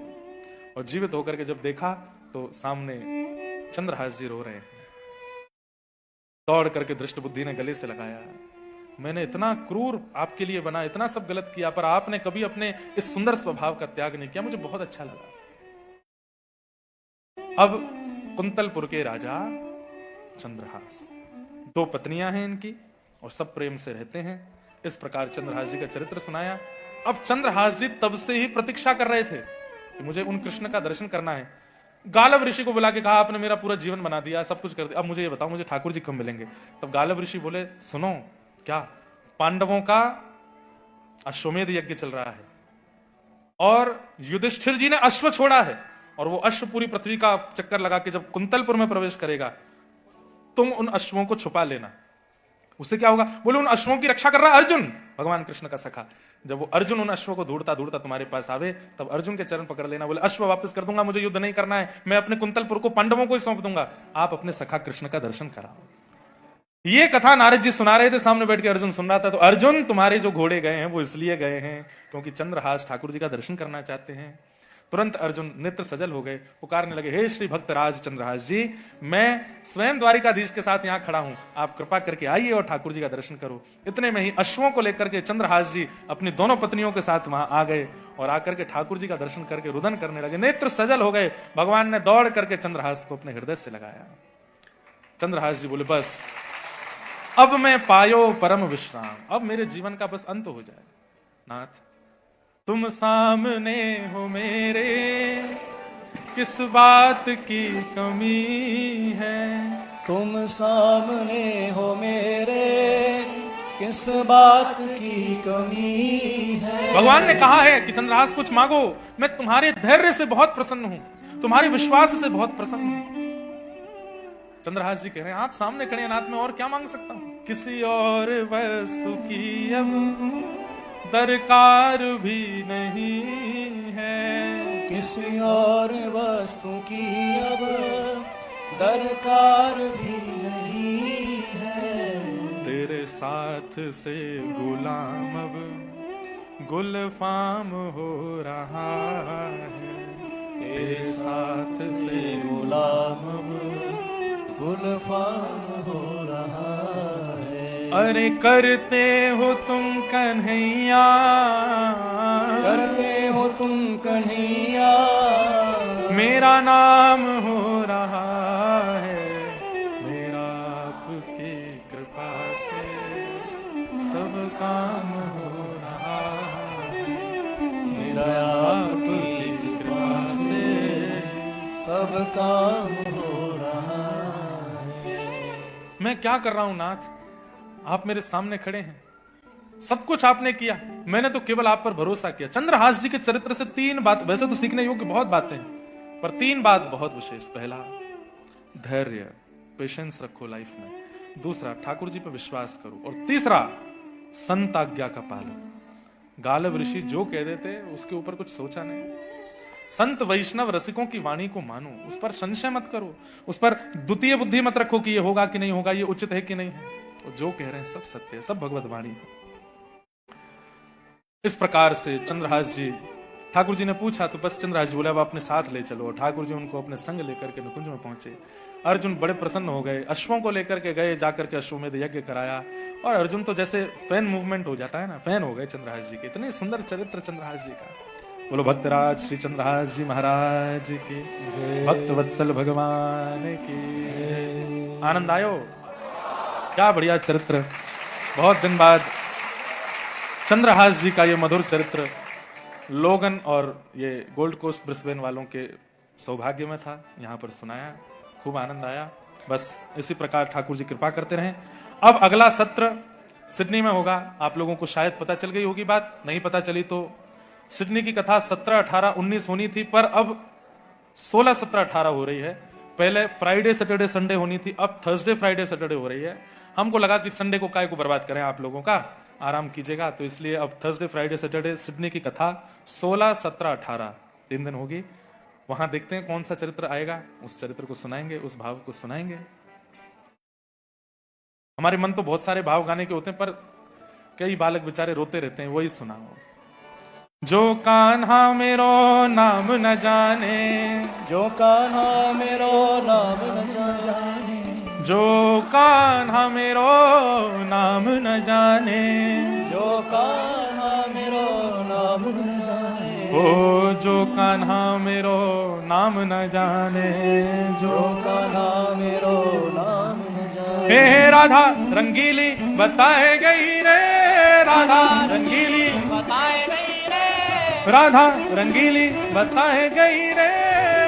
और जीवित होकर के जब देखा तो सामने चंद्रहास जी रो रहे हैं। दौड़ करके धृष्ट बुद्धि ने गले से लगाया, मैंने इतना क्रूर आपके लिए बना, इतना सब गलत किया, पर आपने कभी अपने इस सुंदर स्वभाव का त्याग नहीं किया, मुझे बहुत अच्छा लगा। अब कुंतलपुर के राजा चंद्रहास, 2 पत्नियां हैं इनकी और सब प्रेम से रहते हैं। इस प्रकार चंद्रहास जी का चरित्र सुनाया। अब चंद्रहास जी तब से ही प्रतीक्षा कर रहे थे कि मुझे उन कृष्ण का दर्शन करना है। गालव ऋषि को बुला के कहा, आपने मेरा पूरा जीवन बना दिया, सब कुछ कर दिया, अब मुझे ये बताओ, मुझे ठाकुर जी कब मिलेंगे? तब गालव ऋषि बोले, सुनो, क्या पांडवों का अश्वमेध यज्ञ चल रहा है और युधिष्ठिर जी ने अश्व छोड़ा है, और वो अश्व पूरी पृथ्वी का चक्कर लगा के जब कुंतलपुर में प्रवेश करेगा, तुम उन अश्वों को छुपा लेना। उससे क्या होगा? बोले उन अश्वों की रक्षा कर रहा है अर्जुन, भगवान कृष्ण का सखा। जब वो अर्जुन उन अश्वों को ढूंढता ढूंढता तुम्हारे पास आवे, तब अर्जुन के चरण पकड़ लेना। बोले अश्व वापस कर दूंगा, मुझे युद्ध नहीं करना है, मैं अपने कुंतलपुर को पांडवों को ही सौंप दूंगा, आप अपने सखा कृष्ण का दर्शन कराओ। ये कथा नारद जी सुना रहे थे, सामने बैठ के अर्जुन सुन रहा था। तो अर्जुन, तुम्हारे जो घोड़े गए हैं वो इसलिए गए हैं क्योंकि चंद्रहास ठाकुर जी का दर्शन करना चाहते हैं। तुरंत अर्जुन नेत्र सजल हो गए, पुकारने लगे, हे श्री भक्तराज चंद्रहास जी, मैं स्वयं द्वारिकाधीश के साथ यहाँ खड़ा हूं, आप कृपा करके आइए और ठाकुर जी का दर्शन करो। इतने में ही अश्वों को लेकर के चंद्रहास जी अपनी दोनों पत्नियों के साथ वहां आ गए और आकर के ठाकुर जी का दर्शन करके रुदन करने लगे, नेत्र सजल हो गए। भगवान ने दौड़ करके चंद्रहास को अपने हृदय से लगाया। चंद्रहास जी बोले, बस अब मैं पायो परम विश्राम, अब मेरे जीवन का बस अंत हो जाए। नाथ, तुम सामने हो मेरे, किस बात की कमी है? तुम सामने हो मेरे, किस बात की कमी है? भगवान ने कहा है कि चंद्रहास कुछ मांगो, मैं तुम्हारे धैर्य से बहुत प्रसन्न हूं, तुम्हारे विश्वास से बहुत प्रसन्न हूं। चंद्रहास जी कह रहे हैं, आप सामने खड़े हैं नाथ, में और क्या मांग सकता हूं? किसी और वस्तु की अब दरकार भी नहीं है, किसी और वस्तु की अब दरकार भी नहीं है। तेरे साथ से गुलाम अब गुलफाम हो रहा है, तेरे साथ से गुलाम अब गुलफाम हो रहा है। अरे करते हो तुम कन्हैया, करते हो तुम कन्हैया, मेरा नाम हो रहा है, मेरा आपकी कृपा से सब काम हो रहा है, मेरा आपकी कृपा से सब काम हो रहा है। मैं क्या कर रहा हूं नाथ? आप मेरे सामने खड़े हैं, सब कुछ आपने किया, मैंने तो केवल आप पर भरोसा किया। चंद्रहास जी के चरित्र से 3 बात, वैसे तो सीखने योग्य बहुत बातें हैं, पर 3 बात बहुत विशेष। पहला, धैर्य, पेशेंस रखो लाइफ में। दूसरा, ठाकुर जी पर विश्वास करो। और तीसरा, संत आज्ञा का पालन। गालव ऋषि जो कह देते उसके ऊपर कुछ सोचा नहीं। संत वैष्णव रसिकों की वाणी को मानो, उस पर संशय मत करो, उस पर द्वितीय बुद्धि मत रखो कि ये होगा कि नहीं होगा, ये उचित है कि नहीं है। तो जो कह रहे हैं सब सत्य है, सब भगवत वाणी है। इस प्रकार से चंद्रहास जी, ठाकुर जी ने पूछा तो बस चंद्रहास जी बोले, अब अपने साथ ले चलो। ठाकुर जी उनको अपने संग लेकर के निकुंज में पहुंचे। अर्जुन बड़े प्रसन्न हो गए, अश्वों को लेकर के गए, जाकर के अश्वमेध यज्ञ कराया। और अर्जुन तो जैसे फैन मूवमेंट हो जाता है ना, फैन हो गए चंद्रहास जी के। इतने सुंदर चरित्र चंद्रहास जी का। बोलो भक्तराज श्री चंद्रहास जी महाराज की, भक्त वत्सल भगवान की। आनंद आयो? क्या बढ़िया चरित्र। बहुत दिन बाद चंद्रहास जी का ये मधुर चरित्र लोगन और ये गोल्ड कोस्ट ब्रिस्बेन वालों के सौभाग्य में था, यहाँ पर सुनाया, खूब आनंद आया। बस इसी प्रकार ठाकुर जी कृपा करते रहें। अब अगला सत्र सिडनी में होगा। आप लोगों को शायद पता चल गई होगी बात, नहीं पता चली तो सिडनी की कथा 17, 18, 19 होनी थी, पर अब 16, 17, 18 हो रही है। पहले फ्राइडे सैटरडे संडे होनी थी, अब थर्सडे फ्राइडे सैटरडे हो रही है। हमको लगा कि संडे को काय को बर्बाद करें, आप लोगों का आराम कीजिएगा, तो इसलिए अब थर्सडे फ्राइडे सैटरडे सिडनी की कथा 16, 17, 18 3 दिन होगी। वहां देखते हैं कौन सा चरित्र आएगा, उस चरित्र को सुनाएंगे, उस भाव को सुनाएंगे। हमारे मन तो बहुत सारे भाव गाने के होते हैं, पर कई बालक बेचारे रोते रहते हैं, वही सुनाओ। जो कान्हा मेरो नाम न जाने, जो कान्हा मेरो नाम न जाने, जो कान्हा मेरो नाम न जाने, जो कान्हा मेरो नाम न जाने, ओ जो कान्हा मेरो नाम न जाने, जो कान्हा मेरो नाम न जाने। हे राधा रंगीली बताए गई रे, राधा रंगीली बताए गई रे, राधा रंगीली बताए गई रे,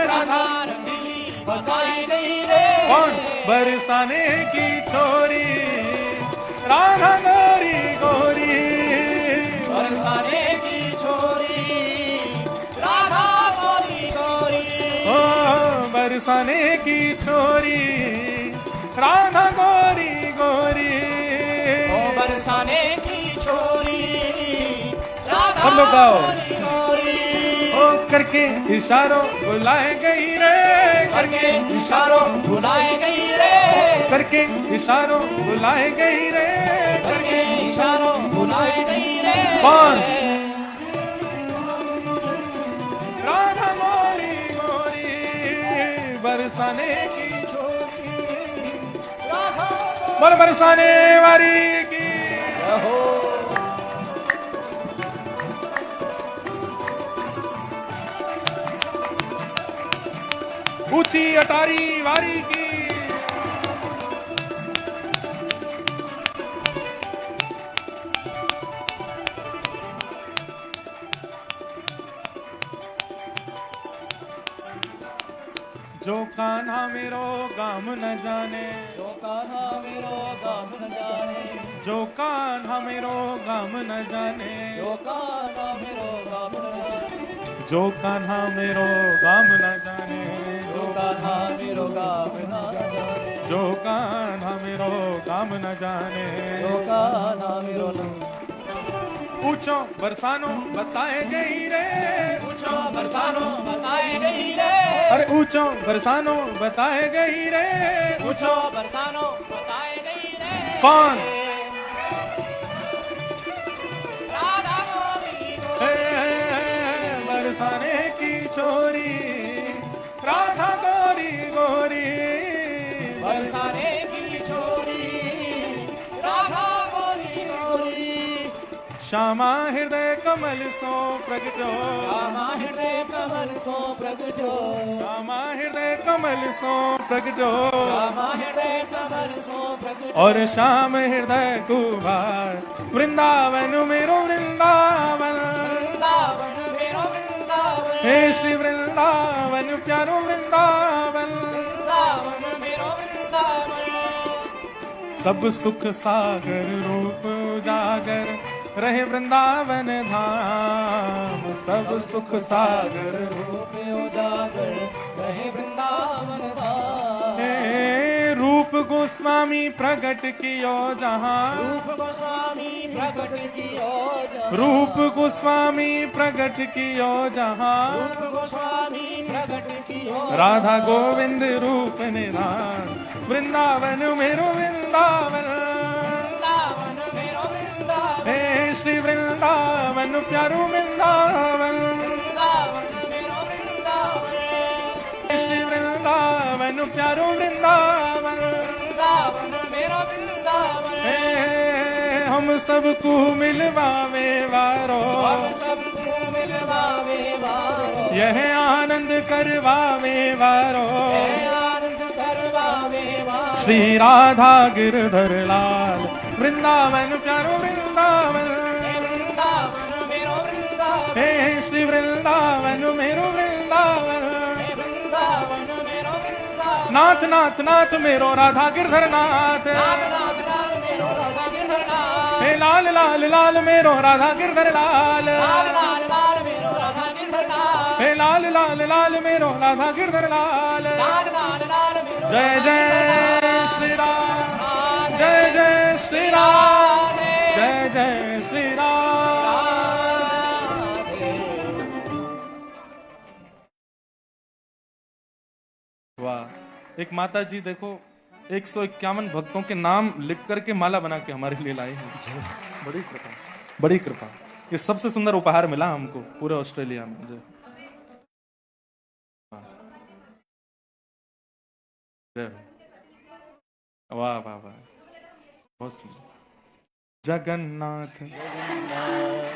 राधा रंगीली बताई गई रे। कौन बरसाने की छोरी, राधा गोरी गोरी, बरसाने की छोरी, राधा गोरी गोरी, ओ बरसाने की छोरी, राधा गोरी गोरी, ओ बरसाने की छोरी, राधा सब लोग गाओ। गोरी गोरी। ओ करके इशारों बुलाए गई रे, करके इशारों बुलाए गई रे, करके इशारों बुलाए गई रे, करके इशारों बुलाए गई रे। कौन? राधा गोरी गोरी, बरसाने की छोरी, राधा बोल बरसाने वाली की। रहो। ऊंची अटारी वारी की। जो कान्हा मेरो गाम न जाने, जो कान्हा मेरो गाम न जाने, जो कान्हा मेरो गाम न जाने, जो कान्हा मेरो गाम न जाने, जो कान्हा मेरो गाम न जाने, जो कान्हा मेरो गाम न जाने, जो कान्हा मेरो गाम न जाने, जो कान्हा मेरो ऊंचो बरसानो बताए गई रे, ऊंचो बरसानो बताए गई रे, अरे ऊंचो बरसानो बताए गई रे, ऊंचो बरसानो बताए गई रे। कौन? राधा गोरी हे, गोरी, बरसाने की छोरी, राधा गोरी गोरी, बरसाने की छोरी, राधा गोरी गोरी, श्यामा हृदय कमल सो प्रगटो, रामा हृदय कमल सो प्रगटो, श्यामा हृदय कमल सो प्रगटो, रामा हृदय कमल सो प्रगटो, और श्याम हृदय कुमार, वृंदावन मेरो वृंदावन, वृंदावन मेरो वृंदावन, हे श्री वृंदावन प्यारो वृंदावन, वृंदावन मेरो वृंदावन, सब सुख सागर रूप उजागर रहे वृंदावन धाम, सब सुख सागर रूप उजागर रहे वृंदावन धाम। हे रूप गोस्वामी प्रकट कियो जहाँ, रूप गोस्वामी प्रकट कियो जहाँ, रूप गोस्वामी प्रकट कियो जहाँ, रूप गोस्वामी प्रकट कियो, राधा गोविंद रूप निधान, वृंदावन मेरो वृंदावन, वृंदावन मेरो वृंदावन, हे श्री वृंदावन प्यारो वृंदावन, वृंदावन मेरो वृंदावन, श्री वृंदावन प्यारो वृंदावन, वृंदावन मेरो वृंदावन, हे हम सबको मिलवावे वारो, हम सबको मिलवावे वारो, यह आनंद करवावे वारो, यह आनंद करवावे वारो, श्री राधा गिरधर लाल, वृंदावन प्यारो वृंदावन, हे वृंदावन मेरो वृंदावन, हे श्री वृंदावन मेरो वृंदावन, हे वृंदावन मेरो वृंदावन, नाथ नाथ नाथ मेरो राधा गिरधर नाथ, नाथ नाथ नाथ मेरो राधा गिरधर नाथ, हे लाल लाल लाल मेरो राधा गिरधर लाल, लाल लाल लाल मेरो राधा गिरधर लाल, हे लाल लाल लाल मेरो राधा गिरधर लाल। लाल लाल लाल मेरो जय जय श्री राम, जय जय श्री राम, जय जय श्री राम। वाह, एक माता जी देखो 151 भक्तों के नाम लिख करके माला बना के हमारे लिए लाई हैं। बड़ी कृपा, बड़ी कृपा। ये सबसे सुंदर उपहार मिला हमको पूरे ऑस्ट्रेलिया में। जय जय, वाह वाह वाह, बहुत सुंदर। जगन्नाथ।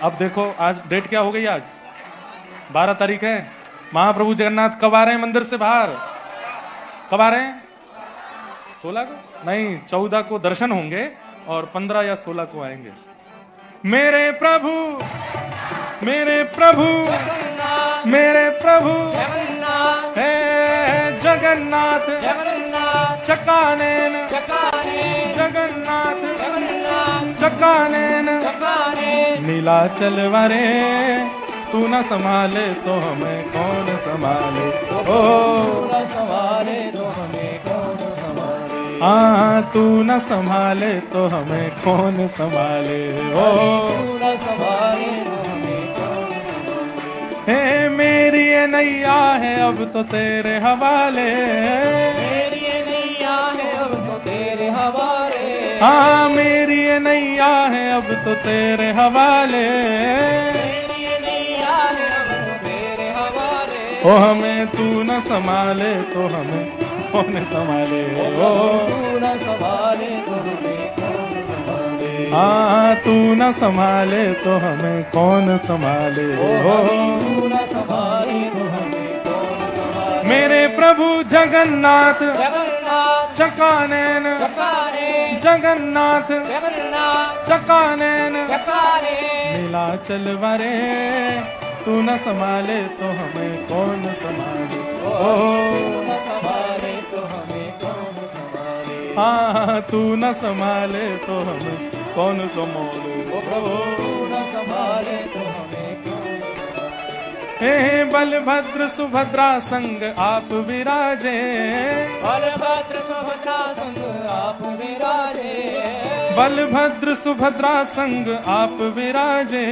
अब देखो आज डेट क्या हो गई, आज 12 तारीख है। महाप्रभु जगन्नाथ कब आ रहे हैं मंदिर से बाहर? कब आ रहे हैं? 16 को नहीं, 14 को दर्शन होंगे और 15 या 16 को आएंगे। मेरे प्रभु, मेरे प्रभु, मेरे प्रभु जगन्नाथ, हे जगन्नाथ, जगन्नाथ, चकानेन, चकानेन, जगन्नाथ, जगन्नाथ, चकानेन, चकानेन, नीलाचल वरे तू न संभाले तो हमें कौन संभाले। ओ न संभाले तो हमें कौन संभाले, हाँ, तू न संभाले तो हमें कौन संभाले। ओ तू न संभाले तो हमें कौन संभाले, हे मेरी ये नैया है अब तो तेरे हवाले, मेरी ये नैया है अब तो तेरे हवाले, हाँ मेरी ये नैया है अब तो तेरे हवाले। मेरी ये नैया है अब तो तेरे हवाले, ओ हमें तू न संभाले तो हमें कौन संभाले। ओ तू न संभाले तो हमें कौन संभाले, हाँ तू न संभाले तो हमें कौन संभाले। ओ तू न संभाले तो हमें कौन संभाले, मेरे प्रभु जगन्नाथ, जगन्नाथ, चकानेन, चकानेन, जगन्नाथ, जगन्नाथ, चकानेन, चकानेन, नीलाचल वरे तू न संभाले तो हमें कौन संभाले। ओ तू न संभाले तो हमें कौन संभाले, हाँ तू न संभाले तो हमें कौन संभाले। तू न संभाले तो हमें कौन संभाले, हे बलभद्र सुभद्रा संग आप विराजे, बलभद्र सुभद्रा संग आप विराजे, बलभद्र सुभद्रा संग आप विराजे।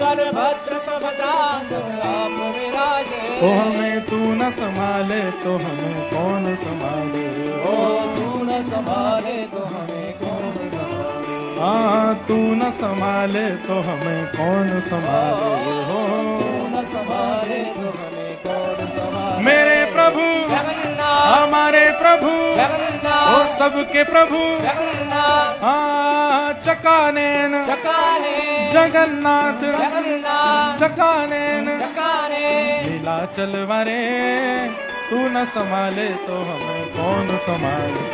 बलभद्र सुभद्रा संग आप विराजे, ओ हमें तू न संभाले तो हमें कौन संभाले। ओ तू न संभाले तो हमें कौन संभाले, हाँ तू न संभाले तो हमें कौन संभाले। हो तू न संभाले तो हमें कौन संभाले, मेरे प्रभु, जगन्नाथ, हमारे प्रभु, जगन्नाथ, ओ सबके प्रभु, जगन्नाथ, हाँ चकानेन, चकानेन, जगन्नाथ, जगन्नाथ, चकानेन, चकानेन, नीलाचल वरे तू न संभाले तो हमें कौन संभाले।